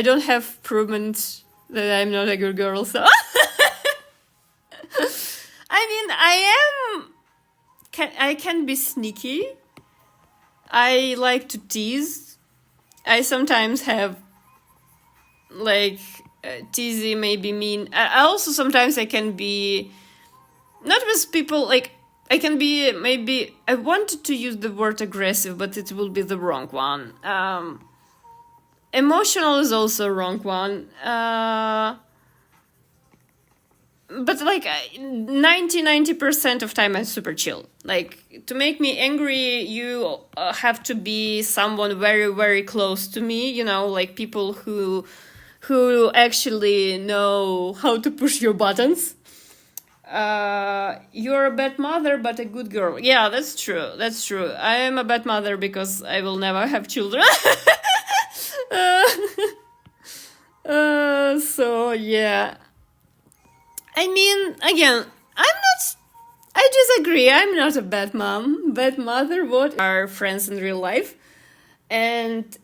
Speaker 1: don't have proven that I'm not a good girl, so. I can be sneaky. I like to tease. I sometimes have, teasy, maybe mean. I also sometimes I can be, not with people, I can be, maybe, I wanted to use the word aggressive, but it will be the wrong one. Emotional is also a wrong one. But 90% of time I'm super chill. To make me angry, you have to be someone very, very close to me, people who actually know how to push your buttons. You're a bad mother, but a good girl. Yeah, that's true. I am a bad mother because I will never have children. So yeah. Again, I disagree. I'm not a bad mom, bad mother. What are friends in real life? And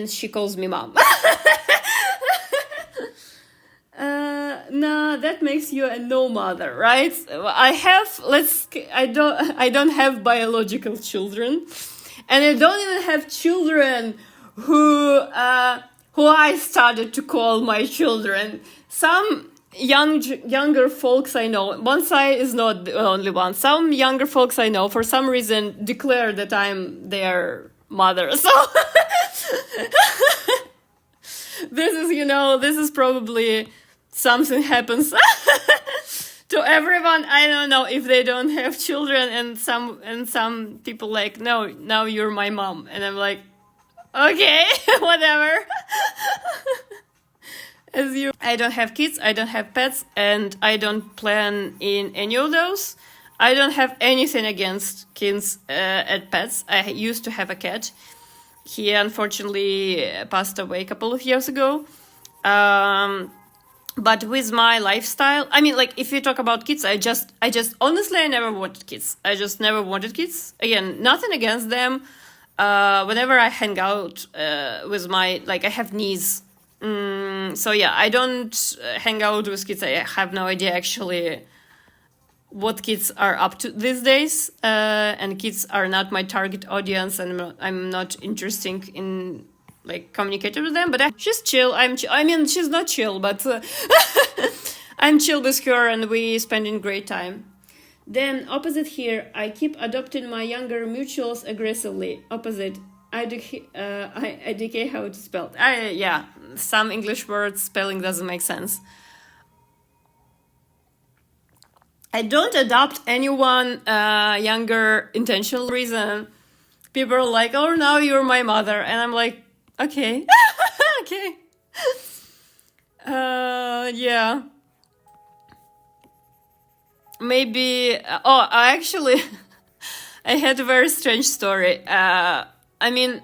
Speaker 1: she calls me mom. No, that makes you a no mother, right? I don't have biological children, and I don't even have children who I started to call my children. Some younger folks I know, Bonsai is not the only one. Some younger folks I know, for some reason, declare that I'm their mother. So this is probably something happens to everyone. I don't know if they don't have children, and some people like, no, now you're my mom, and I'm like, okay, whatever. I don't have kids, I don't have pets, and I don't plan in any of those. I don't have anything against kids and pets. I used to have a cat. He unfortunately passed away a couple of years ago. But with my lifestyle, I mean, like, if you talk about kids, I just honestly, I never wanted kids. I just never wanted kids. Again, nothing against them. Whenever I hang out with my, like, I have niece. So yeah, I don't hang out with kids. I have no idea actually what kids are up to these days. And kids are not my target audience, and I'm not interested in like communicating with them. But she's chill. I mean, she's not chill, but I'm chill with her, and we spending great time. Then opposite here, I keep adopting my younger mutuals aggressively. Opposite, IDK how to spell. Yeah, some English words spelling doesn't make sense. I don't adopt anyone younger intentional reason. People are like, oh, now you're my mother, and I'm like, okay, okay, yeah. Maybe. Oh, I actually, I had a very strange story. I mean,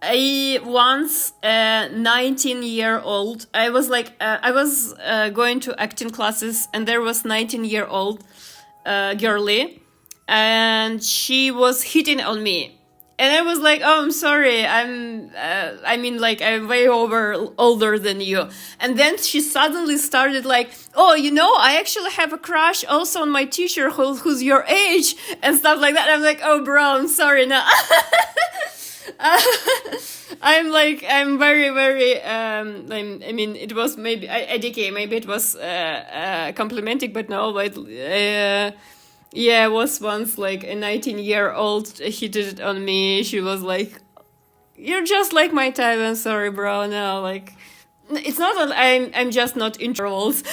Speaker 1: I once 19-year-old. I was like, I was going to acting classes, and there was 19-year-old girlie, and she was hitting on me. And I was like, oh, I'm sorry. I mean, like, I'm way older than you. And then she suddenly started like, oh, you know, I actually have a crush also on my teacher who's your age and stuff like that. I'm like, oh, bro, I'm sorry. No. I'm like, I'm very, very, I mean, it was maybe, IDK, maybe it was complimenting, but no, but, yeah, I was once like a 19-year-old. He did it on me. She was like, "You're just like my type." I'm sorry, bro. No, like, it's not that I'm just not into roles.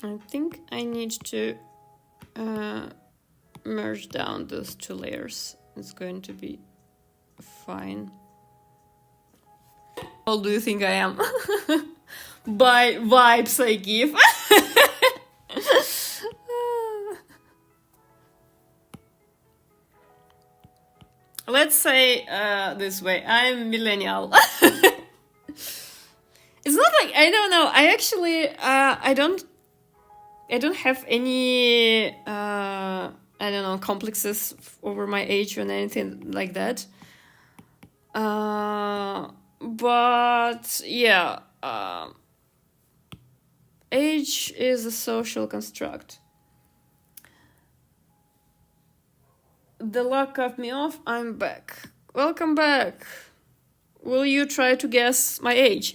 Speaker 1: I think I need to merge down those two layers. It's going to be fine. How old do you think I am? By vibes I give. Let's say this way. I'm millennial. It's not like, I don't know. I actually, I don't have any, I don't know, complexes over my age or anything like that. But yeah, age is a social construct. The lock cut me off. I'm back. Welcome back. Will you try to guess my age?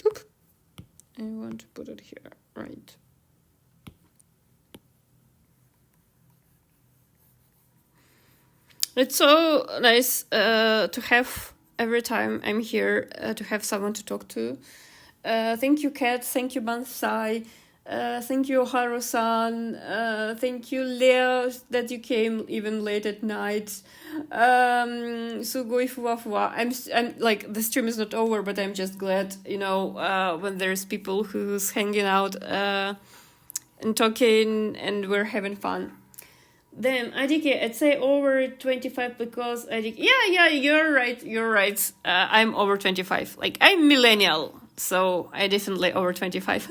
Speaker 1: Oop. I want to put it here. Right. It's so nice to have every time I'm here to have someone to talk to. Thank you, Kat. Thank you, Bansai. Thank you, Haru-san. Thank you, Leo, that you came even late at night. Sugoi fuwa. I'm like, the stream is not over, but I'm just glad, you know, when there's people who's hanging out and talking and we're having fun. Then IDK, I'd say over 25 because IDK. Yeah, you're right. I'm over 25. Like, I'm millennial, so I definitely over 25.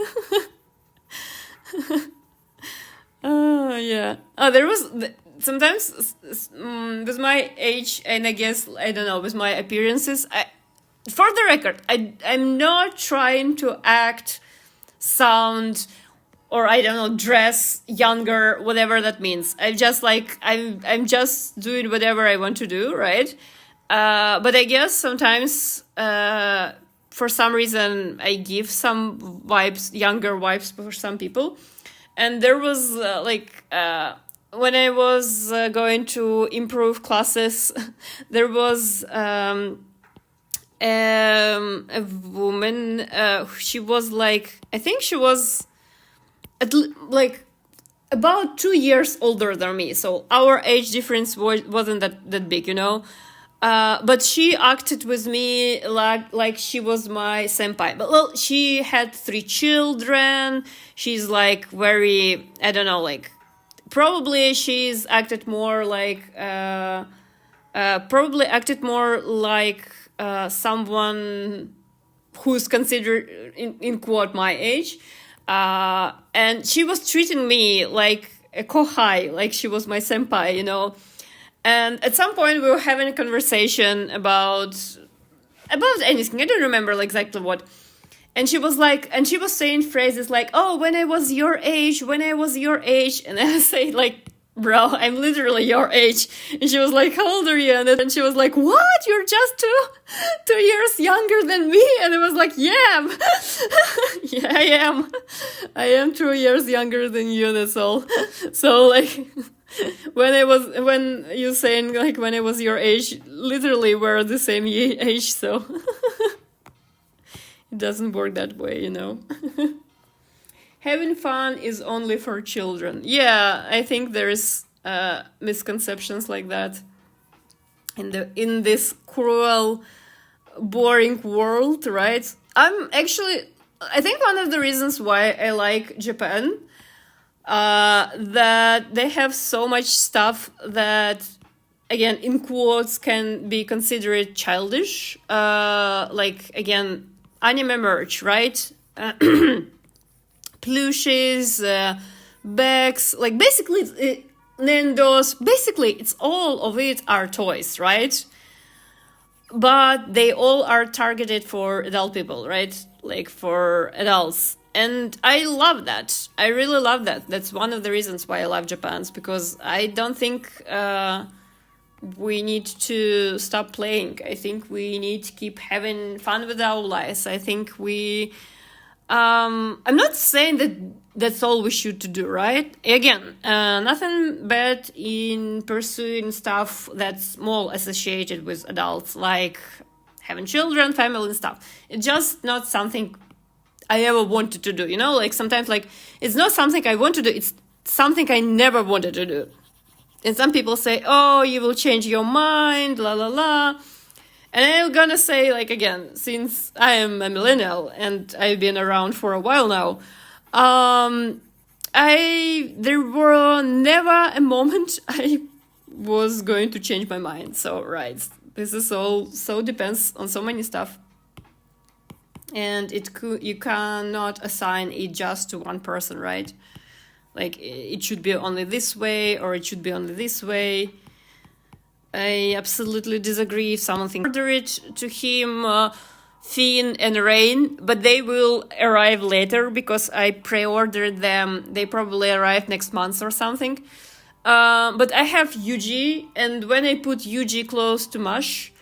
Speaker 1: Oh, yeah. Oh, there was sometimes with my age, and I guess, I don't know, with my appearances, for the record, I'm not trying to act, sound, or I don't know, dress younger, whatever that means. I'm just doing whatever I want to do, right? But I guess sometimes for some reason I give some vibes, younger vibes for some people. And there was when I was going to improve classes, there was a woman. She was like, I think she was like about 2 years older than me. So our age difference wasn't that big, you know. But she acted with me like she was my senpai. But well, she had 3 children. She's like very, I don't know, like probably she's acted more like someone who's considered in quote my age. And she was treating me like a kohai, like she was my senpai, you know. And at some point we were having a conversation about anything. I don't remember exactly what. And she was saying phrases like, "Oh, when I was your age," and I say like, "Bro, I'm literally your age." And she was like, "How old are you?" And she was like, "What? You're just two years younger than me?" And I was like, "Yeah, yeah, I am. I am 2 years younger than you. That's all." So like, when you saying like when I was your age, literally we're the same age. So it doesn't work that way, you know. Having fun is only for children. Yeah, I think there's misconceptions like that in this cruel, boring world, right? I think one of the reasons why I like Japan, that they have so much stuff that, again, in quotes, can be considered childish. Like, again, anime merch, right? Plushies, bags, like basically Nendos, basically it's all of it are toys, right? But they all are targeted for adult people, right? Like for adults. And I love that. I really love that. That's one of the reasons why I love Japan, because I don't think we need to stop playing. I think we need to keep having fun with our lives. I think I'm not saying that that's all we should do, right? Again, nothing bad in pursuing stuff that's more associated with adults, like having children, family and stuff. It's just not something I ever wanted to do, you know? Like sometimes like it's not something I want to do, it's something I never wanted to do. And some people say, "Oh, you will change your mind, la la la." And I'm gonna say, like, again, since I am a millennial and I've been around for a while now, there were never a moment I was going to change my mind. So, right, this is all so depends on so many stuff. And you cannot assign it just to one person, right? Like, it should be only this way or it should be only this way. I absolutely disagree if someone thinks order it to him, Finn and Rain, but they will arrive later because I pre-ordered them. They probably arrive next month or something. But I have Yuji, and when I put Yuji close to Mash,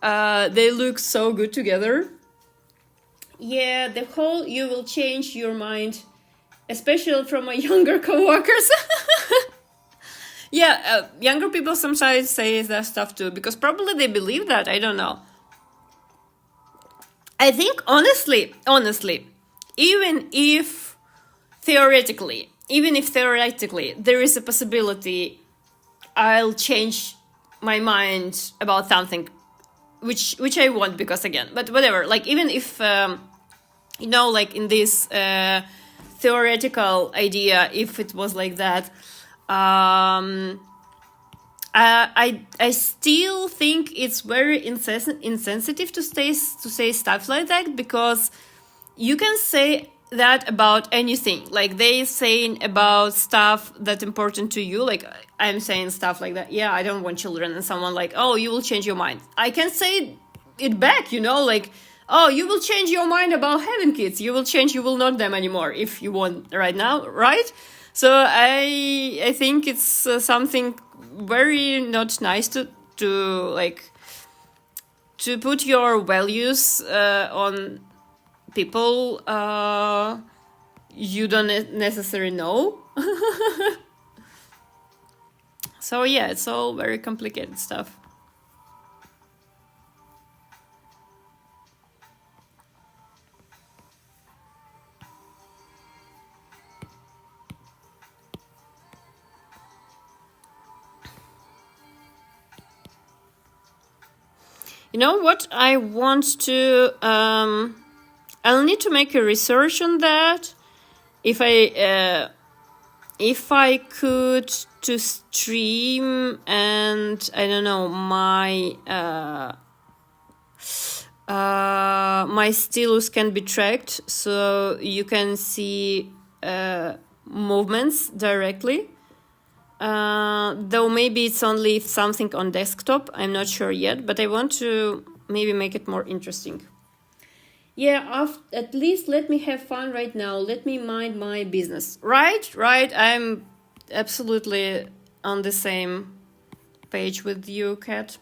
Speaker 1: they look so good together. Yeah, the whole "you will change your mind", especially from my younger coworkers. Yeah, younger people sometimes say that stuff too, because probably they believe that, I don't know. I think, honestly, even if theoretically, there is a possibility I'll change my mind about something, which I won't, because again, but whatever, like, even if, you know, like in this theoretical idea, if it was like that, I still think it's very insensitive to say stuff like that, because you can say that about anything. Like they saying about stuff that's important to you. Like I'm saying stuff like that. Yeah, I don't want children, and someone like, "Oh, you will change your mind." I can say it back, you know, like, Oh, you will change your mind about having kids. You will not them anymore if you want right now, right? So I think it's something very not nice to like to put your values on people you don't necessarily know. So yeah, it's all very complicated stuff. You know what? I want to. I'll need to make a research on that. If I could to stream and I don't know my stylus can be tracked, so you can see movements directly. Though maybe it's only something on desktop, I'm not sure yet, but I want to maybe make it more interesting. Yeah, at least let me have fun right now. Let me mind my business. Right, I'm absolutely on the same page with you, Kat.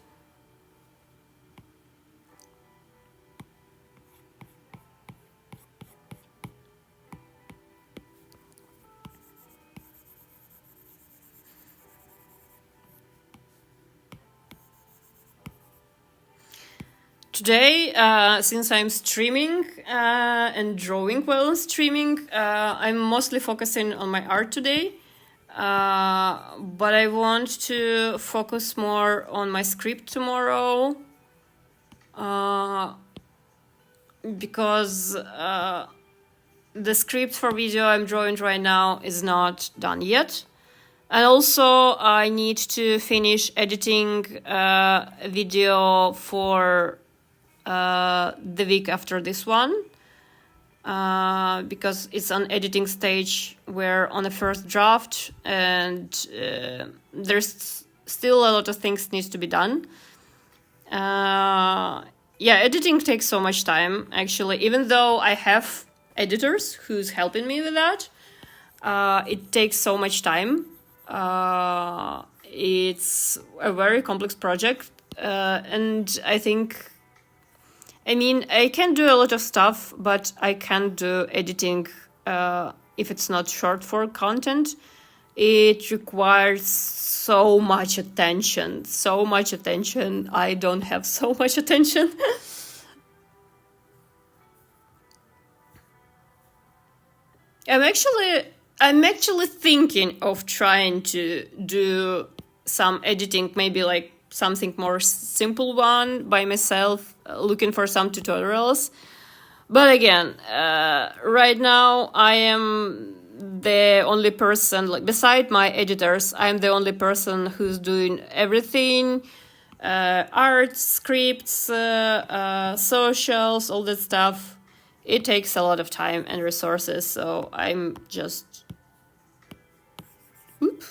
Speaker 1: Today, since I'm streaming and drawing while streaming, I'm mostly focusing on my art today. But I want to focus more on my script tomorrow. Because the script for video I'm drawing right now is not done yet. And also I need to finish editing a video for the week after this one, because it's on editing stage. We're on the first draft and there's still a lot of things needs to be done. Yeah, editing takes so much time, actually. Even though I have editors who's helping me with that, it takes so much time. It's a very complex project, and I mean, I can do a lot of stuff, but I can't do editing if it's not short form content. It requires so much attention. I don't have so much attention. I'm actually thinking of trying to do some editing, maybe like something more simple one by myself, looking for some tutorials. But again, right now I am the only person, like beside my editors, I'm the only person who's doing everything, art, scripts, socials, all that stuff. It takes a lot of time and resources, so I'm just... Oop.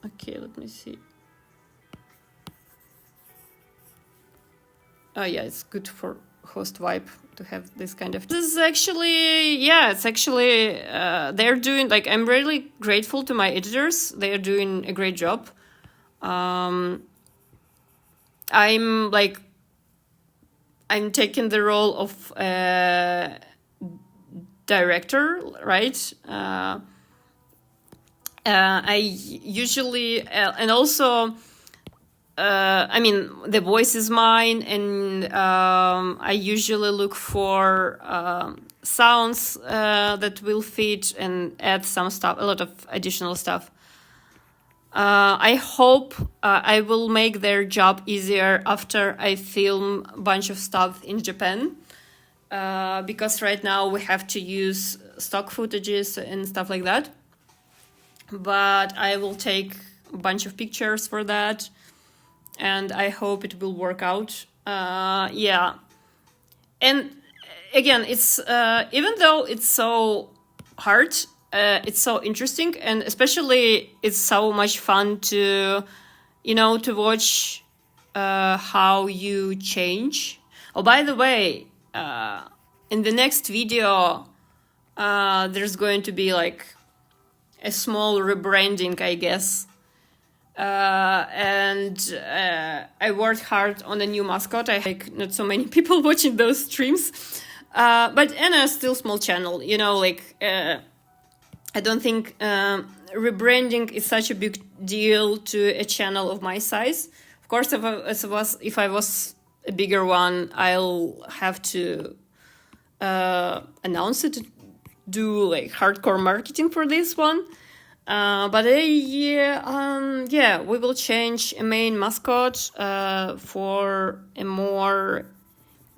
Speaker 1: Okay, let me see. Oh yeah, it's good for host vibe to have this kind of... This is actually, yeah, it's actually, they're doing, like, I'm really grateful to my editors. They're doing a great job. I'm taking the role of director, right? I usually, and also, I mean, the voice is mine, and I usually look for sounds that will fit and add some stuff, a lot of additional stuff. I hope I will make their job easier after I film a bunch of stuff in Japan, because right now we have to use stock footages and stuff like that. But I will take a bunch of pictures for that, and I hope it will work out. Yeah. And again, it's even though it's so hard, it's so interesting, and especially it's so much fun to, to watch how you change. Oh, by the way, in the next video, there's going to be like a small rebranding, I guess. And I worked hard on a new mascot. I like not so many people watching those streams, but Anna is still small channel. You know, like I don't think rebranding is such a big deal to a channel of my size. Of course, if I was a bigger one, I'll have to announce it, do like hardcore marketing for this one. But yeah, we will change a main mascot for a more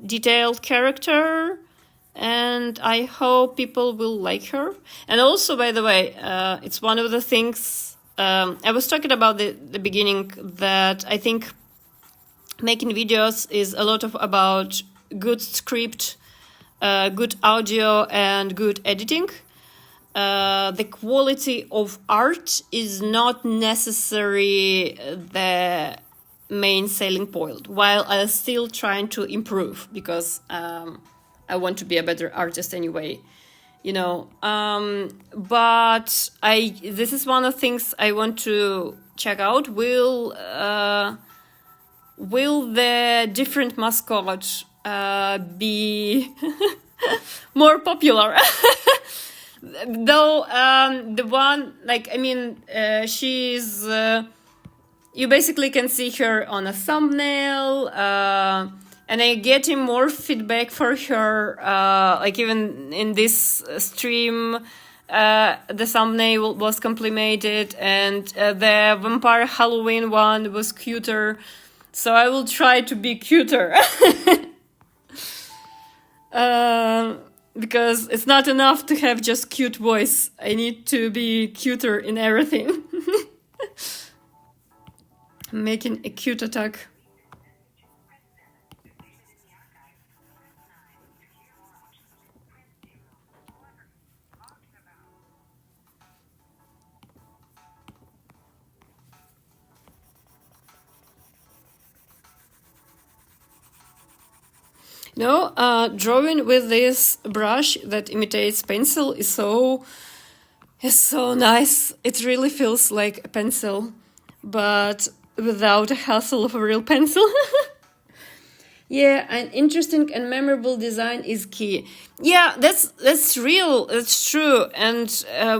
Speaker 1: detailed character, and I hope people will like her. And also, by the way, it's one of the things I was talking about the beginning, that I think making videos is a lot about good script, good audio, and good editing. The quality of art is not necessarily the main selling point, while I'm still trying to improve, because I want to be a better artist anyway, you know. But this is one of the things I want to check out. Will the different mascot be more popular? Though the one, like, I mean, she's you basically can see her on a thumbnail, and I'm getting more feedback for her, like even in this stream, the thumbnail was complimented, and the Vampire Halloween one was cuter, so I will try to be cuter. Because it's not enough to have just cute voice. I need to be cuter in everything. Making a cute attack. No, drawing with this brush that imitates pencil is so nice. It really feels like a pencil, but without a hassle of a real pencil. Yeah, an interesting and memorable design is key. Yeah, that's real. That's true, and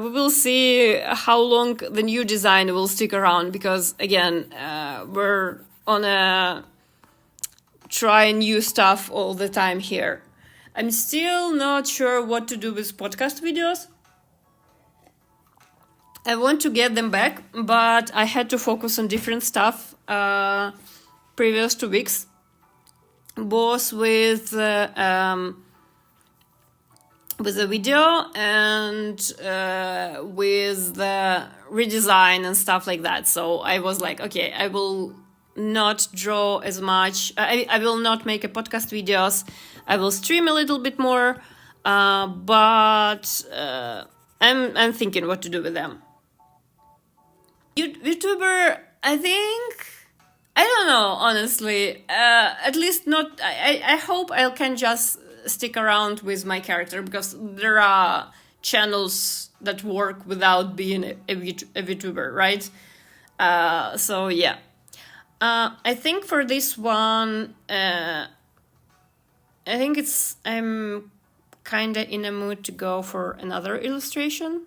Speaker 1: we will see how long the new design will stick around, because again, we're on a try new stuff all the time here. I'm still not sure what to do with podcast videos. I want to get them back, but I had to focus on different stuff previous 2 weeks, both with the video and with the redesign and stuff like that. So I was like, okay, I will not draw as much. I will not make a podcast videos. I will stream a little bit more, but I'm thinking what to do with them. YouTuber, I think, I don't know, honestly. At least not. I hope I can just stick around with my character, because there are channels that work without being a VTuber, right? So yeah. I think for this one, I think I'm kinda in a mood to go for another illustration,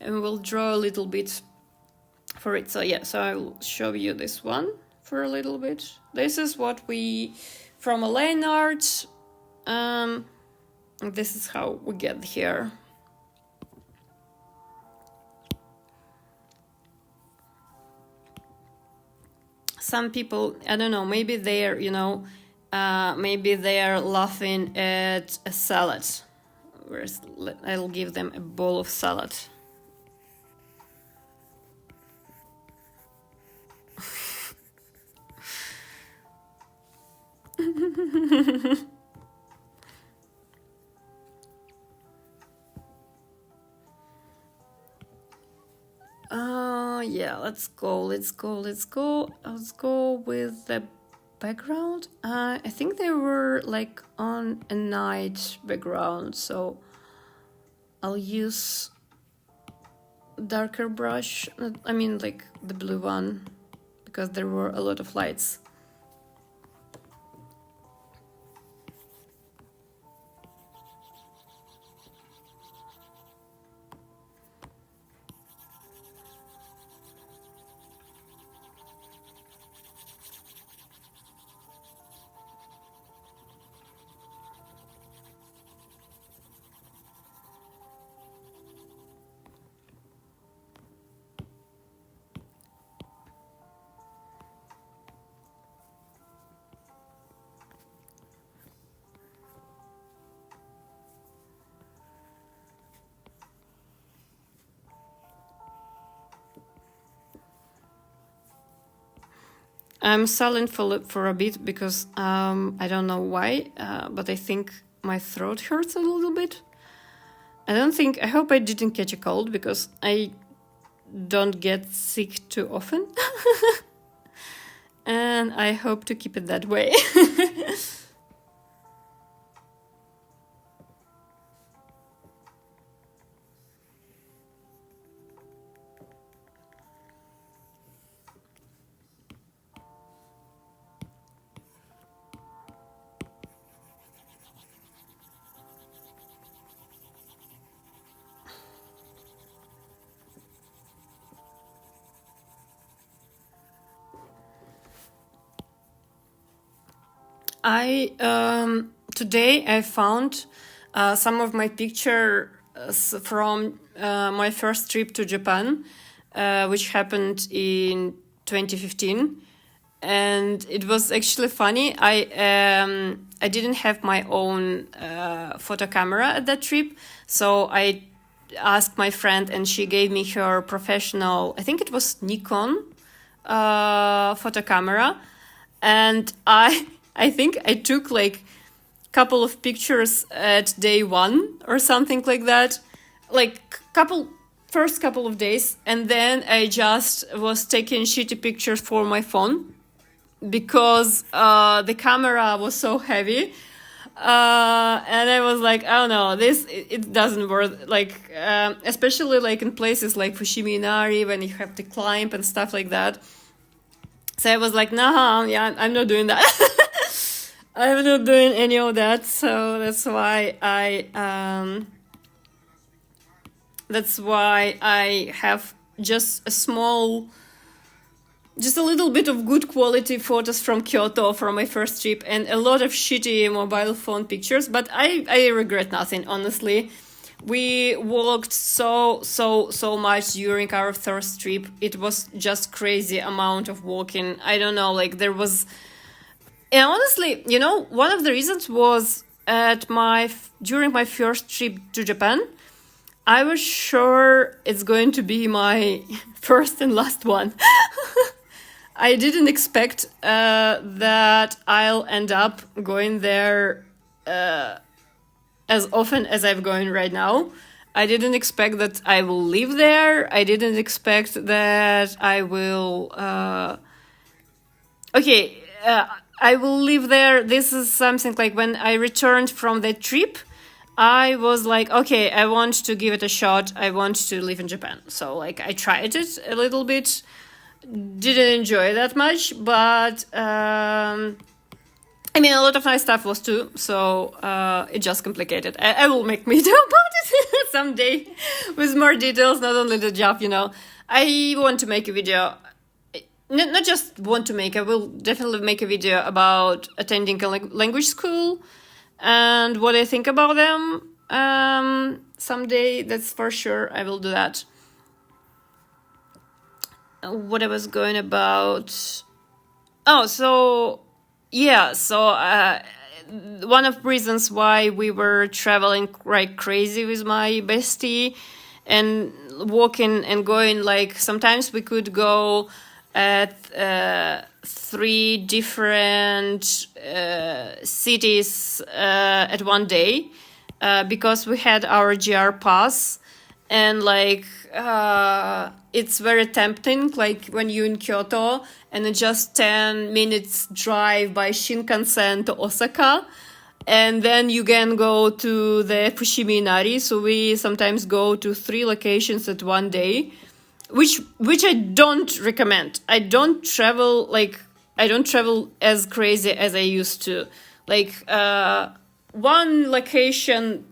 Speaker 1: and we'll draw a little bit for it. So yeah, so I'll show you this one for a little bit. This is what we from Elaine Art. This is how we get here. Some people, I don't know, maybe they're, maybe they're laughing at a salad. Whereas I'll give them a bowl of salad. Yeah, let's go with the background. I think they were like on a night background, so I'll use darker brush. I mean like the blue one, because there were a lot of lights. I'm silent for a bit because I don't know why, but I think my throat hurts a little bit. I hope I didn't catch a cold because I don't get sick too often. And I hope to keep it that way. Today I found some of my pictures from my first trip to Japan, which happened in 2015, and it was actually funny. I didn't have my own photo camera at that trip, so I asked my friend, and she gave me her professional, I think it was Nikon photo camera, and I think I took like couple of pictures at day one or something like that, like first couple of days, and then I just was taking shitty pictures for my phone because the camera was so heavy, and I was like, oh no, it doesn't work, like especially like in places like Fushimi Inari when you have to climb and stuff like that. So I was like, nah, yeah, I'm not doing that. I'm not doing any of that, so that's why I have just a little bit of good quality photos from Kyoto from my first trip and a lot of shitty mobile phone pictures, but I regret nothing, honestly. We walked so much during our first trip. It was just crazy amount of walking. I don't know, like there was... And honestly, you know, one of the reasons was during my first trip to Japan, I was sure it's going to be my first and last one. I didn't expect that I'll end up going there as often as I'm going right now. I didn't expect that I will live there. I didn't expect that I will... I will live there. This is something like when I returned from that trip, I was like, okay, I want to give it a shot. I want to live in Japan. So like I tried it a little bit, didn't enjoy that much, but I mean, a lot of nice stuff was too. So it just complicated. I will make video about it someday with more details, not only the job, you know. I want to make a video. Not just want to make, I will definitely make a video about attending a language school and what I think about them. Someday, that's for sure, I will do that. What I was going about... one of the reasons why we were traveling like crazy with my bestie and walking and going, like sometimes we could go at 3 different cities at one day because we had our GR pass, and like it's very tempting, like when you're in Kyoto and it's just 10 minutes drive by Shinkansen to Osaka, and then you can go to the Fushimi Inari. So we sometimes go to 3 locations at one day, which I don't recommend. I don't travel as crazy as I used to. Like one location,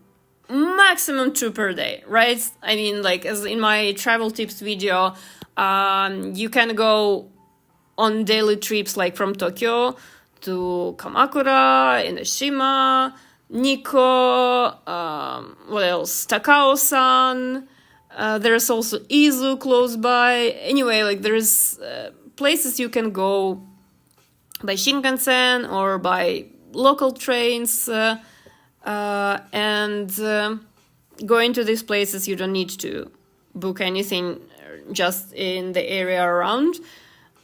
Speaker 1: maximum 2 per day, right? I mean, like as in my travel tips video, you can go on daily trips, like from Tokyo to Kamakura, Enoshima, Nikko, what else? Takao-san. There's also Izu close by. Anyway, like there's places you can go by Shinkansen or by local trains. And going to these places, you don't need to book anything just in the area around.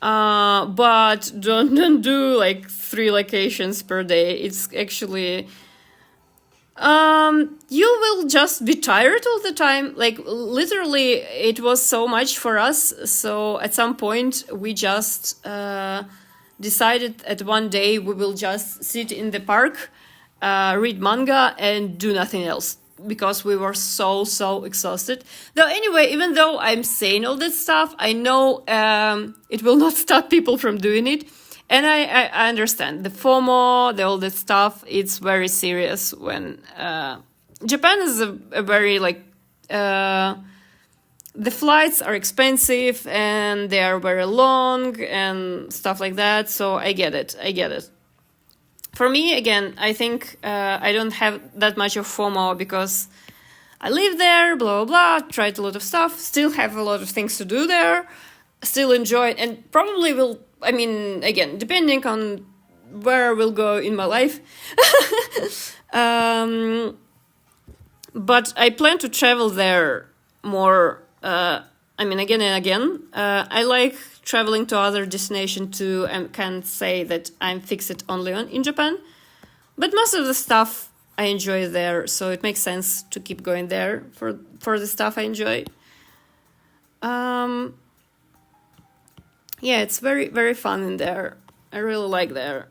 Speaker 1: But don't do like 3 locations per day. It's actually you will just be tired all the time. Like literally, it was so much for us. So at some point, we just decided at one day we will just sit in the park, read manga, and do nothing else, because we were so exhausted. Though anyway, even though I'm saying all this stuff, I know it will not stop people from doing it. And I understand the FOMO, all this stuff. It's very serious when Japan is a very like the flights are expensive and they are very long and stuff like that. So I get it. For me, again, I think I don't have that much of FOMO because I live there, blah, blah, blah, tried a lot of stuff, still have a lot of things to do there, still enjoy it, and probably will, I mean, again, depending on where I will go in my life. But I plan to travel there more, again and again. I like traveling to other destinations too, and can't say that I'm fixed only on in Japan. But most of the stuff I enjoy there, so it makes sense to keep going there for the stuff I enjoy. Yeah, it's very, very fun in there. I really like there.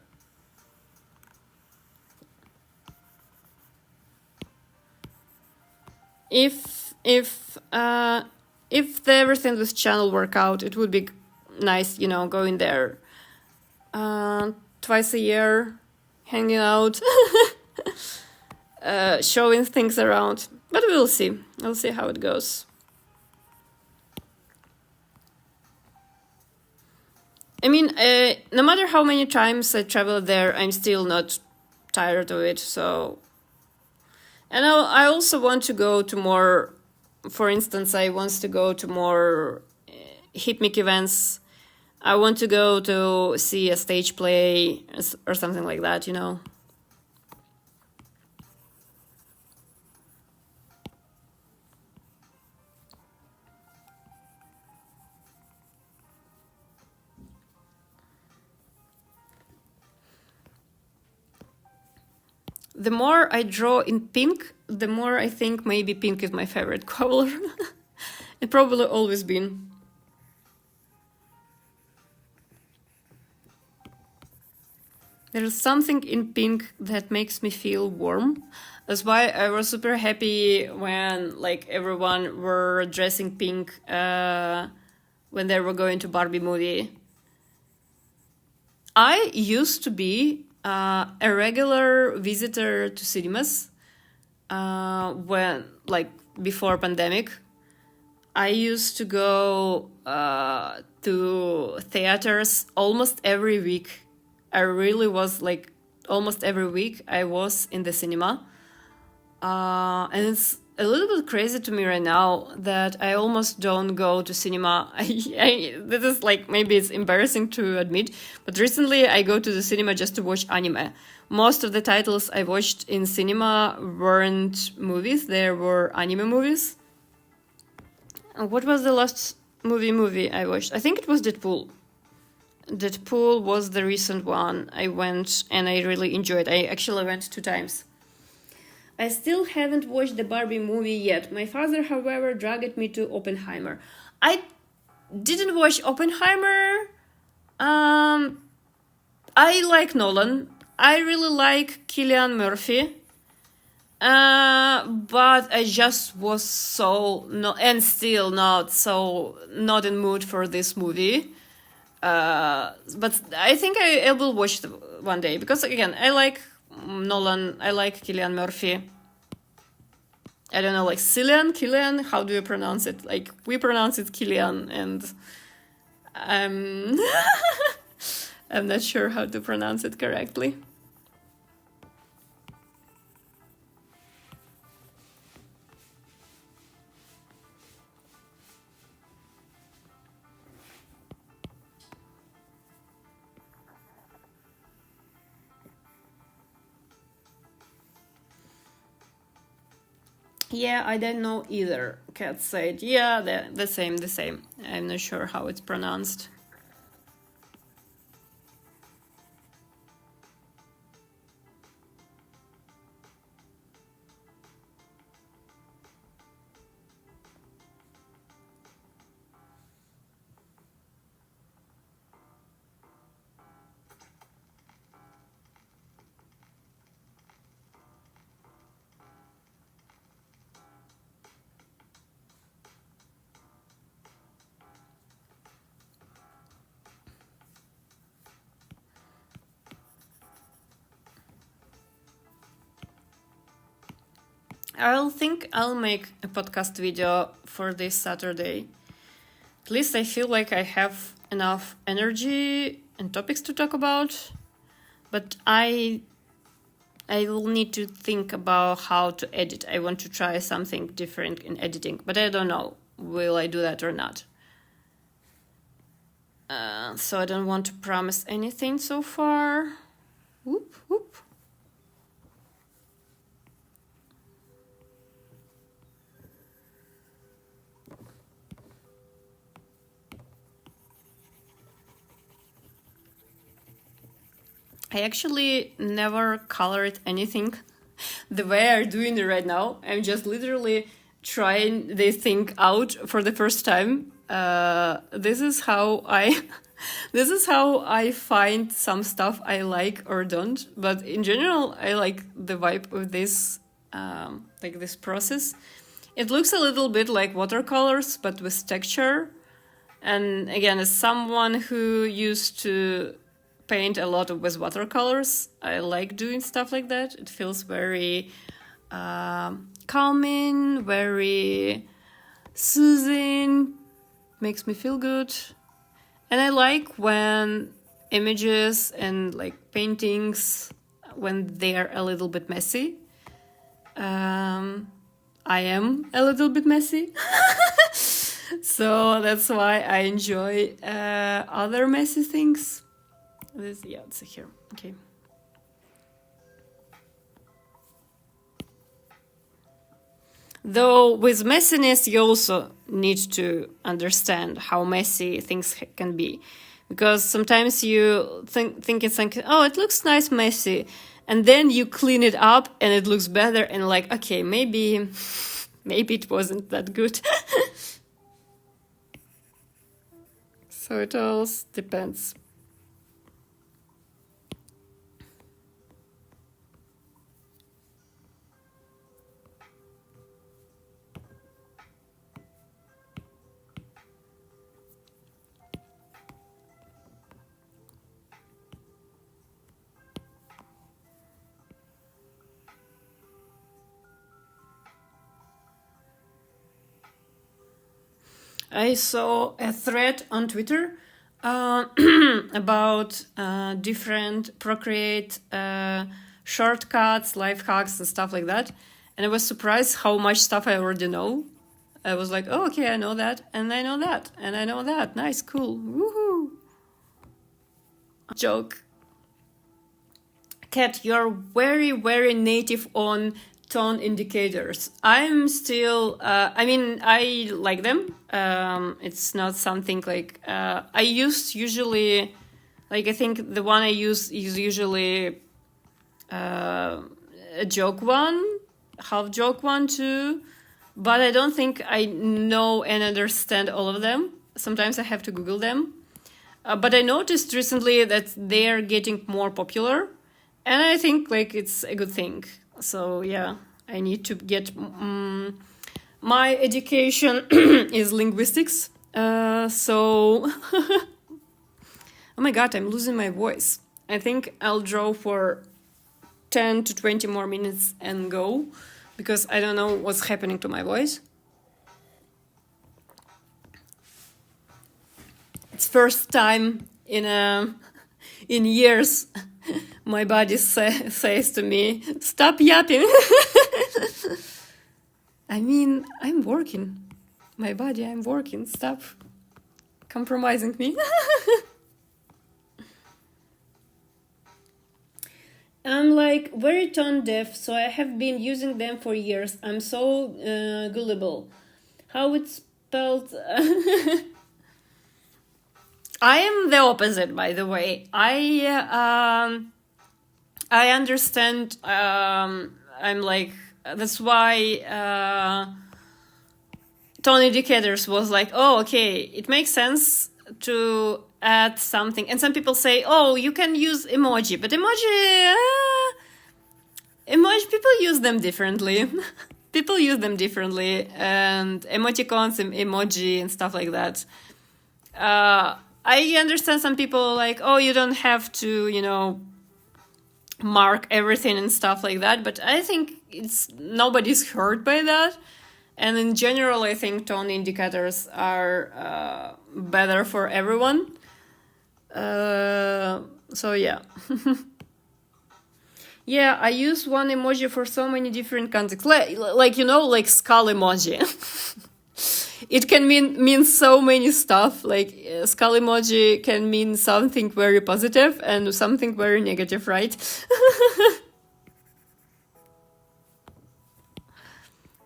Speaker 1: If everything with channel work out, it would be nice, going there twice a year, hanging out, showing things around. But we'll see. We'll see how it goes. I mean, no matter how many times I travel there, I'm still not tired of it. So, and I also want to go to more. For instance, I want to go to more HIPMIC events. I want to go to see a stage play or something like that, The more I draw in pink, the more I think maybe pink is my favorite color. It probably always been. There's something in pink that makes me feel warm. That's why I was super happy when like everyone were dressing pink when they were going to Barbie movie. I used to be a regular visitor to cinemas when, like, before pandemic. I used to go to theaters almost every week. I really was like almost every week I was in the cinema. And it's a little bit crazy to me right now that I almost don't go to cinema. This is like, maybe it's embarrassing to admit, but recently I go to the cinema just to watch anime. Most of the titles I watched in cinema weren't movies, they were anime movies. What was the last movie I watched? I think it was Deadpool. Deadpool was the recent one I went and I really enjoyed. I actually went 2 times. I still haven't watched the Barbie movie yet. My father, however, dragged me to Oppenheimer. I didn't watch Oppenheimer. I like Nolan. I really like Cillian Murphy. But I just was so and still not in mood for this movie. But I think I will watch it one day because again I like Nolan. I like Cillian Murphy. I don't know, like Cillian. How do you pronounce it? Like we pronounce it Cillian, and I'm not sure how to pronounce it correctly. Yeah, I don't know either. Cat said, yeah, the same. I'm not sure how it's pronounced. I'll make a podcast video for this Saturday. At least I feel like I have enough energy and topics to talk about. But I will need to think about how to edit. I want to try something different in editing, but I don't know will I do that or not. So I don't want to promise anything so far. Whoop, whoop. I actually never colored anything the way I'm doing it right now. I'm just literally trying this thing out for the first time. This is how I find some stuff I like or don't. But in general, I like the vibe of this like this process. It looks a little bit like watercolors, but with texture. And again, as someone who used to paint a lot with watercolors, I like doing stuff like that. It feels very calming, very soothing, makes me feel good. And I like when images and like paintings, when they are a little bit messy. I am a little bit messy. So that's why I enjoy other messy things. It's here. Okay. Though with messiness, you also need to understand how messy things can be. Because sometimes you think it's like, oh, it looks nice messy. And then you clean it up and it looks better. And like, okay, maybe it wasn't that good. So it all depends. I saw a thread on Twitter about different Procreate shortcuts, life hacks, and stuff like that. And I was surprised how much stuff I already know. I was like, oh, okay, I know that, and I know that, and I know that. Nice, cool, woohoo. Joke. Kat, you're very, very native on tone indicators. I'm still, I like them. It's not something like, I usually, like I think the one I use is usually a joke one. half joke one too, but I don't think I know and understand all of them. Sometimes I have to Google them. But I noticed recently that they're getting more popular, and I think like it's a good thing. So yeah, I need to get my education is linguistics. So oh my god, I'm losing my voice. I think I'll draw for 10 to 20 more minutes and go, because I don't know what's happening to my voice. It's first time in years my body says to me, stop yapping. I mean, I'm working. My body, I'm working. Stop compromising me. I'm like very tone deaf, so I have been using them for years. I'm so gullible. How it's spelled? I am the opposite, by the way. I understand. I'm like, that's why tone indicators was like, oh, okay, it makes sense to add something. And some people say, oh, you can use emoji, but emoji, people use them differently. People use them differently, and emoticons, emoji, and stuff like that. I understand some people like, oh, you don't have to, mark everything and stuff like that, but I think nobody's hurt by that. And in general, I think tone indicators are better for everyone. So yeah. Yeah, I use one emoji for so many different contexts. Like skull emoji. It can mean so many stuff. Like skull emoji can mean something very positive and something very negative, right?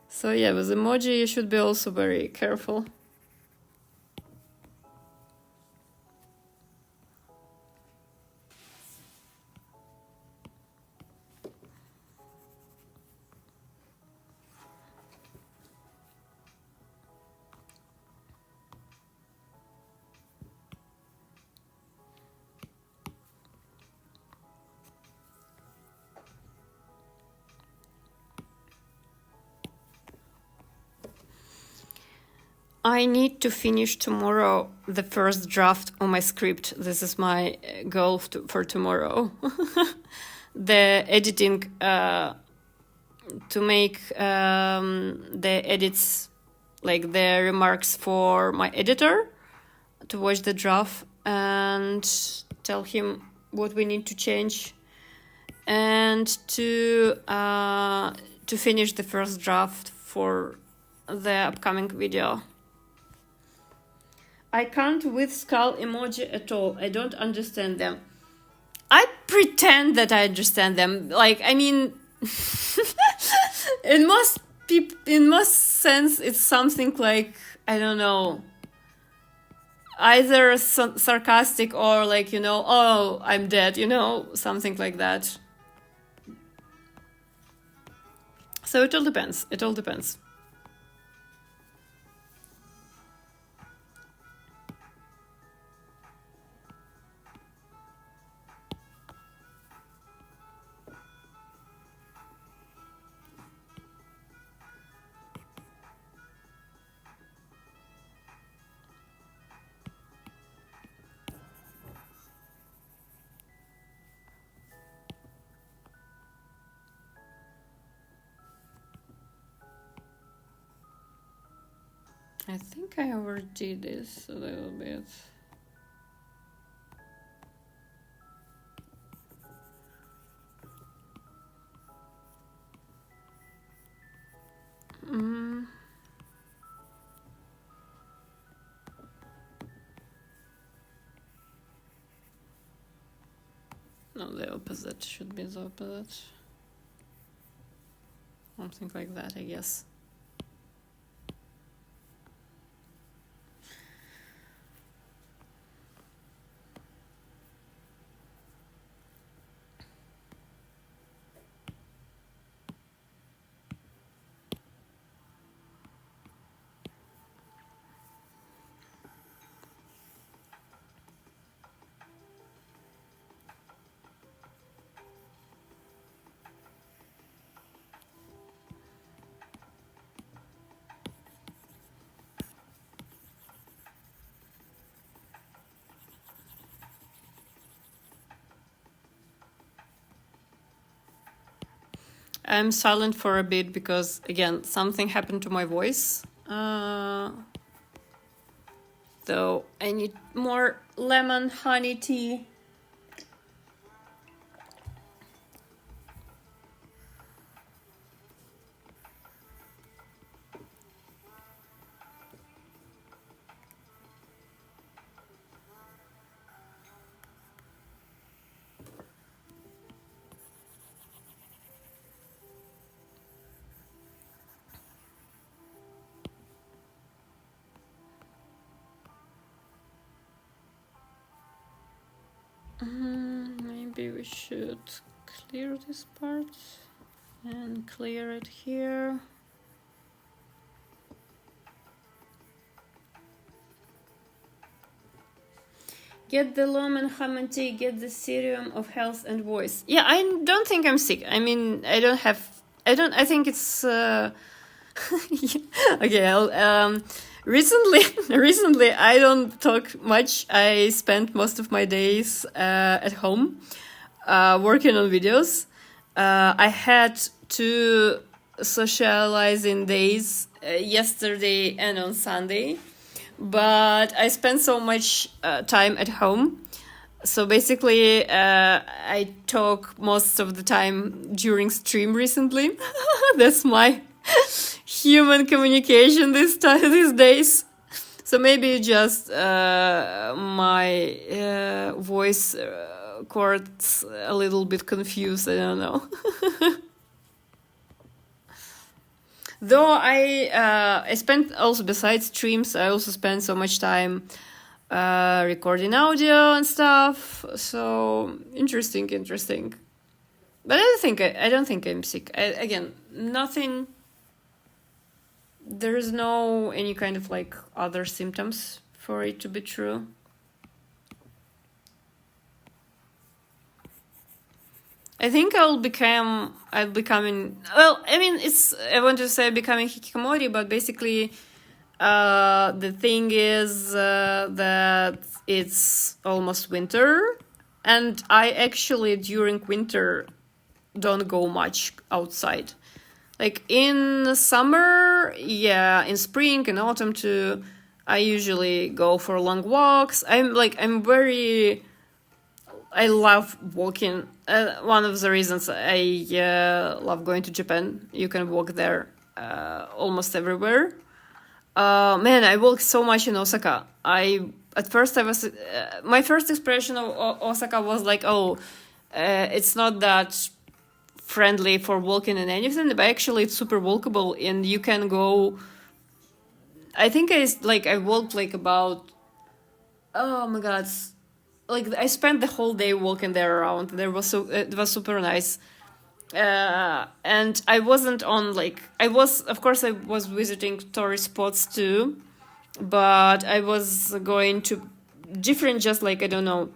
Speaker 1: So yeah, with emoji you should be also very careful. I need to finish tomorrow the first draft of my script. This is my goal for tomorrow. The editing, to make the edits, like the remarks for my editor, to watch the draft and tell him what we need to change, and to finish the first draft for the upcoming video. I can't with skull emoji at all. I don't understand them. I pretend that I understand them. Like, I mean, in most sense, it's something like, I don't know, either sarcastic or like, oh, I'm dead, something like that. So it all depends. It all depends. I think I overdid this a little bit. No, the opposite should be the opposite. Something like that, I guess. I'm silent for a bit because, again, something happened to my voice. So I need more lemon honey tea. Maybe we should clear this part and clear it here. Get the lemon honey tea, get the serum of health and voice. Yeah, I don't think I'm sick. I mean, I think it's okay. Recently, I don't talk much. I spent most of my days at home working on videos. I had 2 socializing days yesterday and on Sunday, but I spent so much time at home. So basically, I talk most of the time during stream recently. That's my human communication these days. So maybe just my voice cords a little bit confused. I don't know. Though I spent also, besides streams, I also spend so much time recording audio and stuff. So interesting. But I don't think I'm sick. Again, nothing. There is no any kind of like other symptoms for it to be true. I think I'll becoming, well, I mean, I want to say becoming hikikomori, but basically, the thing is that it's almost winter, and I actually, during winter, don't go much outside. Like in summer, yeah, in spring and autumn too, I usually go for long walks. I love walking. One of the reasons I love going to Japan, you can walk there almost everywhere. Man, I walked so much in Osaka. At first I was my first expression of Osaka was like, it's not that friendly for walking and anything, but actually it's super walkable, and you can go. I think I walked like about, oh my god, like I spent the whole day walking there around. It was super nice. And I wasn't on of course I was visiting tourist spots too, but I was going to different, just like, I don't know,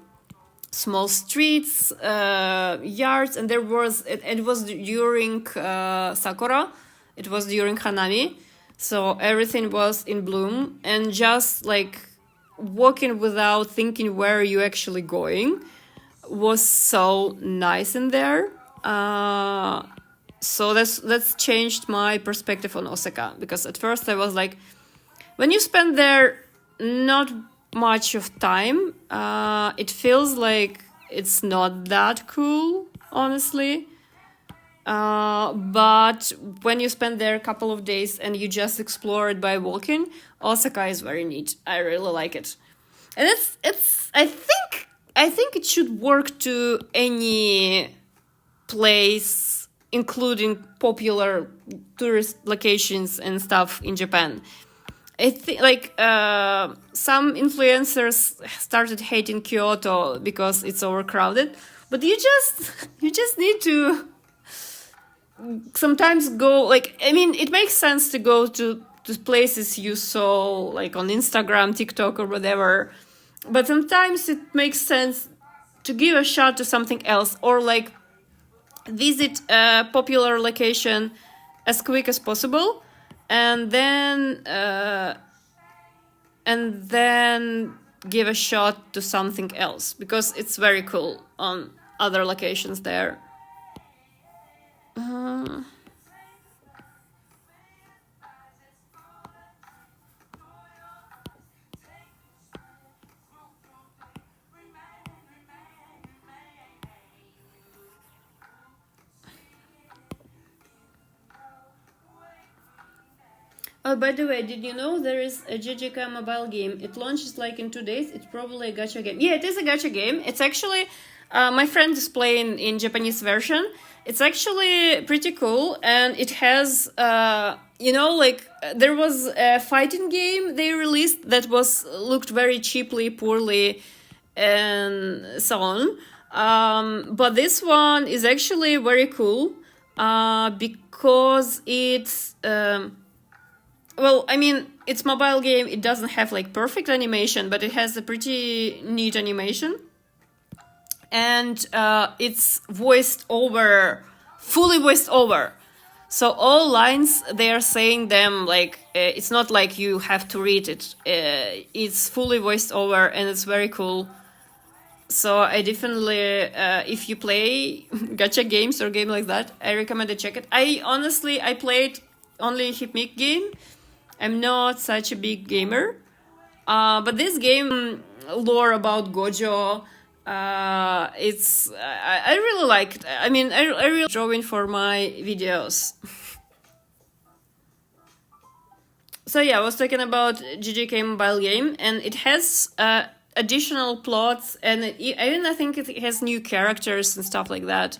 Speaker 1: small streets, yards, and it was during Sakura, it was during Hanami, so everything was in bloom, and just like walking without thinking where you actually going was so nice in there. So that's changed my perspective on Osaka, because at first I was like, when you spend there not much of time, it feels like it's not that cool, honestly. But when you spend there a couple of days and you just explore it by walking, Osaka is very neat. I really like it, and I think it should work to any place, including popular tourist locations and stuff in Japan. I think some influencers started hating Kyoto because it's overcrowded, but you just need to sometimes go, it makes sense to go to places you saw like on Instagram, TikTok, or whatever, but sometimes it makes sense to give a shot to something else, or like visit a popular location as quick as possible, and then give a shot to something else, because it's very cool on other locations there. Oh, by the way, did you know there is a JJK mobile game? It launches like in 2 days. It's probably a gacha game. Yeah, it is a gacha game. It's actually, my friend is playing in Japanese version. It's actually pretty cool, and it has, there was a fighting game they released that looked very cheaply, poorly, and so on. But this one is actually very cool, because it's, it's mobile game. It doesn't have like perfect animation, but it has a pretty neat animation. And it's voiced over, fully voiced over. So all lines, they are saying them like, it's not like you have to read it. It's fully voiced over, and it's very cool. So I definitely, if you play gacha games or game like that, I recommend to check it. I played only Hypmic game. I'm not such a big gamer. But this game, lore about Gojo, I really liked. I really drawing for my videos. So yeah, I was talking about JJK mobile game, and it has additional plots, and I think it has new characters and stuff like that.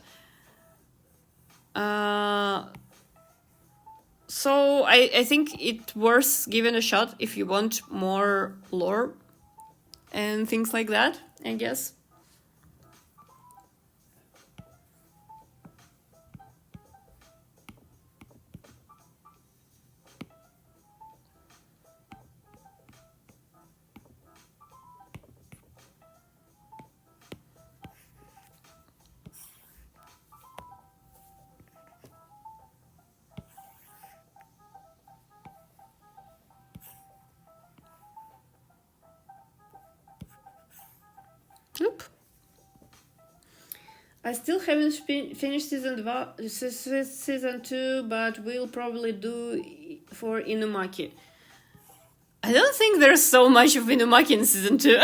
Speaker 1: So I think it's worth giving a shot if you want more lore and things like that, I guess. Oop. I still haven't finished season 2, but will probably do for Inumaki. I don't think there's so much of Inumaki in season 2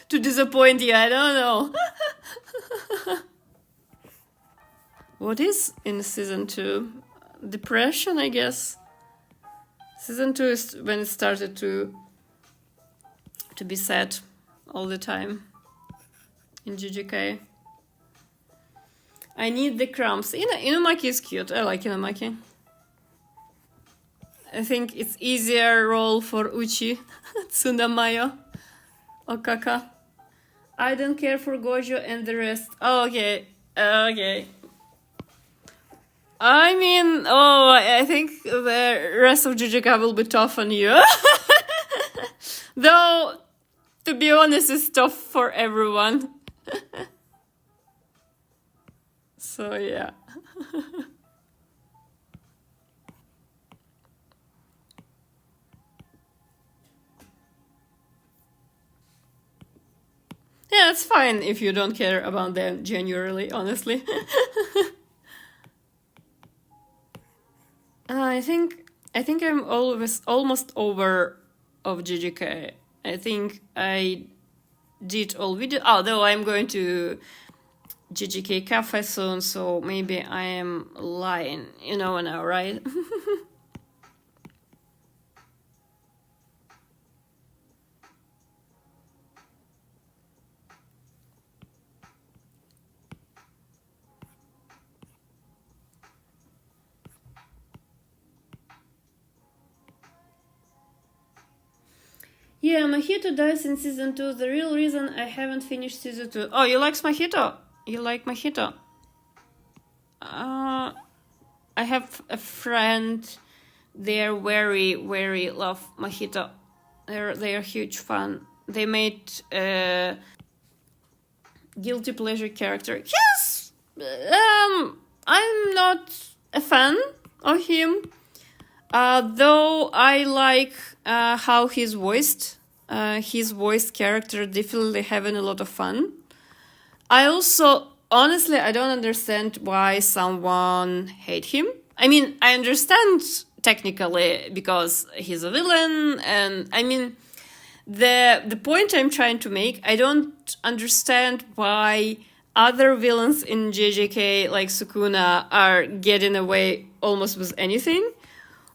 Speaker 1: to disappoint you. I don't know. What is in season 2? Depression, I guess. Season 2 is when it started to be sad all the time in JJK. I need the crumbs. Inumaki is cute. I like Inumaki. I think it's easier role for Uchi, Tsunamayo, Okaka. I don't care for Gojo and the rest. Oh, okay. Okay. I think the rest of JJK will be tough on you. Though, to be honest, it's tough for everyone. So, yeah. Yeah, it's fine if you don't care about them genuinely, honestly. I think I'm almost over of JJK. I think I did all videos. Although I'm going to JJK Cafe soon, so maybe I am lying. You know now, right? Yeah, Mahito dies in season 2. The real reason I haven't finished season 2. Oh, you like Mahito? You like Mahito? I have a friend. They're very, very love Mahito. They're huge fan. They made a guilty pleasure character. Yes! I'm not a fan of him. Though I like how he's voiced. His voiced character definitely having a lot of fun. I also, honestly, I don't understand why someone hate him. I mean, I understand technically because he's a villain, and I mean, the point I'm trying to make, I don't understand why other villains in JJK like Sukuna are getting away almost with anything,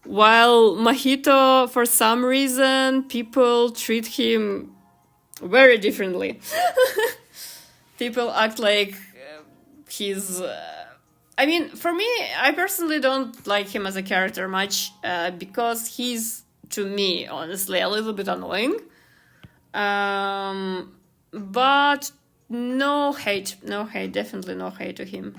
Speaker 1: while Mahito, for some reason, people treat him very differently. People act like he's. I mean, for me, I personally don't like him as a character much because he's, to me, honestly, a little bit annoying. But no hate, definitely no hate to him.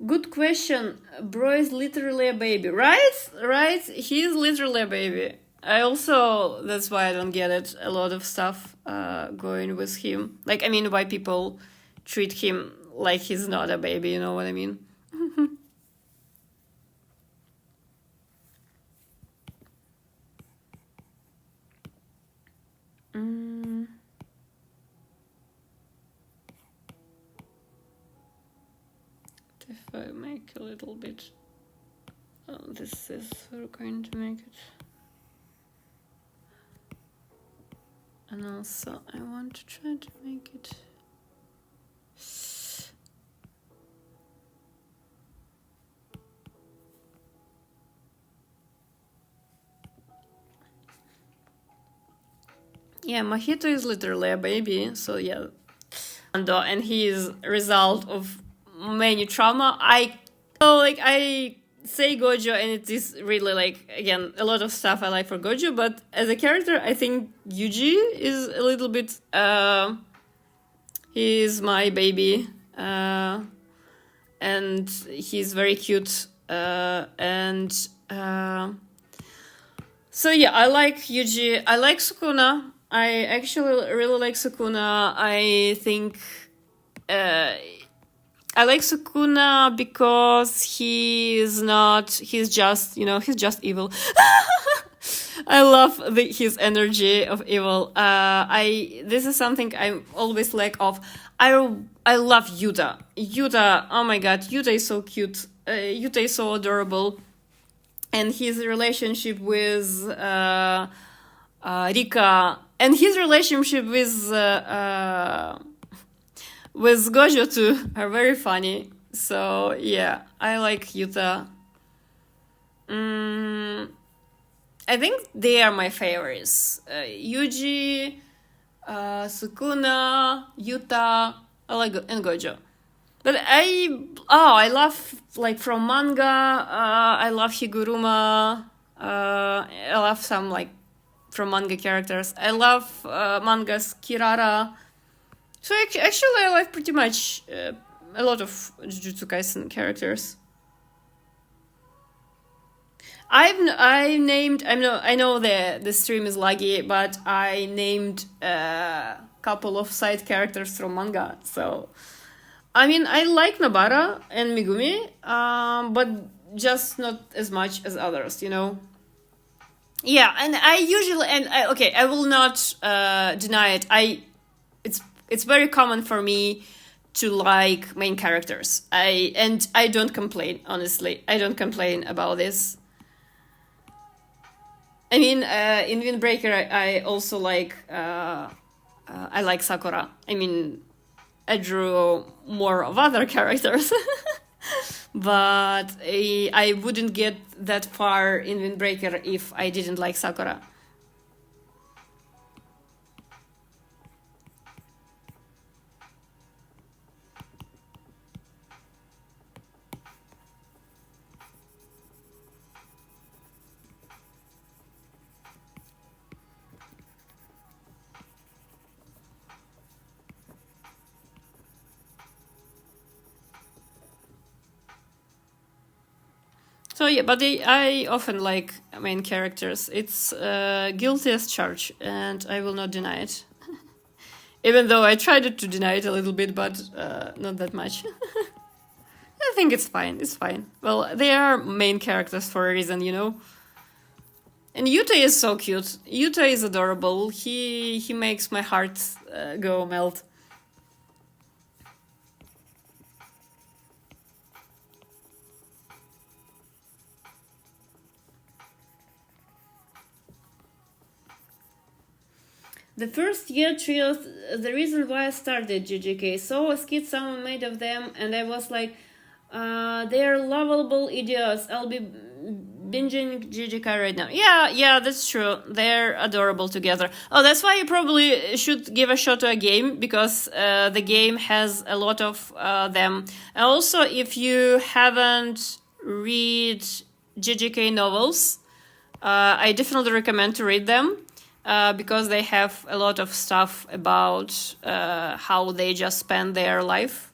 Speaker 1: Good question. Bro is literally a baby, right? He's literally a baby. I also, that's why I don't get it, a lot of stuff going with him. Like, I mean, why people treat him like he's not a baby, you know what I mean? If I make a little bit, this is, we're going to make it. And also I want to try to make it. Yeah, Mahito is literally a baby, so yeah. And he is a result of many trauma. I say Gojo, and it is really, like, again, a lot of stuff I like for Gojo, but as a character, I think Yuji is a little bit, he is my baby, and he's very cute, so yeah, I like Yuji. I like Sukuna. I actually really like Sukuna. I think I like Sukuna because he's just evil. I love his energy of evil. This is something I always lack of. I love Yuta. Yuta, oh my god, Yuta is so cute. Yuta is so adorable. And his relationship with Rika, and his relationship with Gojo too, are very funny. So yeah, I like Yuta. I think they are my favorites. Yuji, Sukuna, Yuta, and Gojo. But I love, like, from manga, I love Higuruma, I love some, like, from manga characters. I love manga's Kirara. So actually I like pretty much a lot of Jujutsu Kaisen characters. I know the stream is laggy, but I named a couple of side characters from manga, so... I mean, I like Nobara and Megumi, but just not as much as others, you know? Yeah, and I will not deny it. It's very common for me to like main characters. I don't complain, honestly. I don't complain about this. I mean, in Windbreaker, I also like I like Sakura. I mean, I drew more of other characters, but I wouldn't get that far in Windbreaker if I didn't like Sakura. So yeah, but I often like main characters. It's guilty as charged, and I will not deny it. Even though I tried to deny it a little bit, but not that much. I think it's fine. It's fine. Well, they are main characters for a reason, you know. And Yuta is so cute. Yuta is adorable. He makes my heart go melt. The first year trios, the reason why I started GGK, so as kids someone made of them, and I was like, they're lovable idiots. I'll be binging GGK right now. Yeah, that's true. They're adorable together. Oh, that's why you probably should give a shot to a game, because the game has a lot of them. And also, if you haven't read GGK novels, I definitely recommend to read them. Because they have a lot of stuff about how they just spend their life.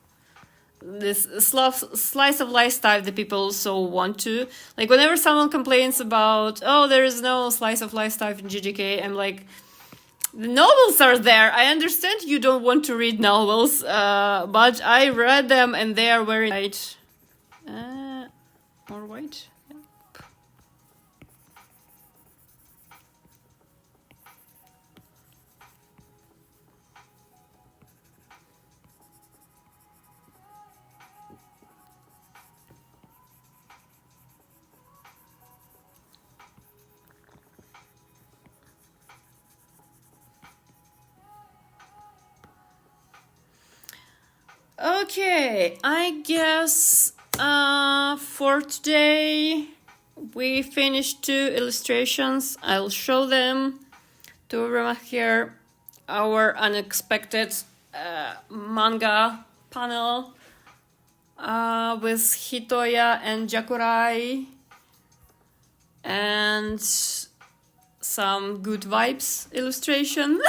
Speaker 1: This slice of life type that people so want to. Like, whenever someone complains about, oh, there is no slice of life type in GGK, I'm like, the novels are there. I understand you don't want to read novels, but I read them and they are very light. More white? Okay, I guess for today we finished 2 illustrations. I'll show them to everyone here. Our unexpected manga panel with Hitoya and Jakurai and some good vibes illustration.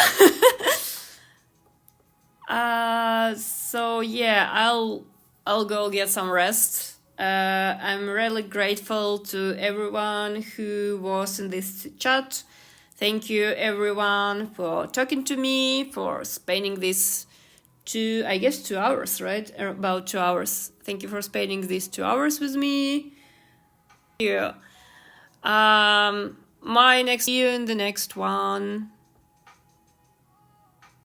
Speaker 1: So yeah, I'll go get some rest. I'm really grateful to everyone who was in this chat. Thank you everyone for talking to me, for spending this 2 hours, right? About 2 hours. Thank you for spending these 2 hours with me. Yeah. See you in the next one.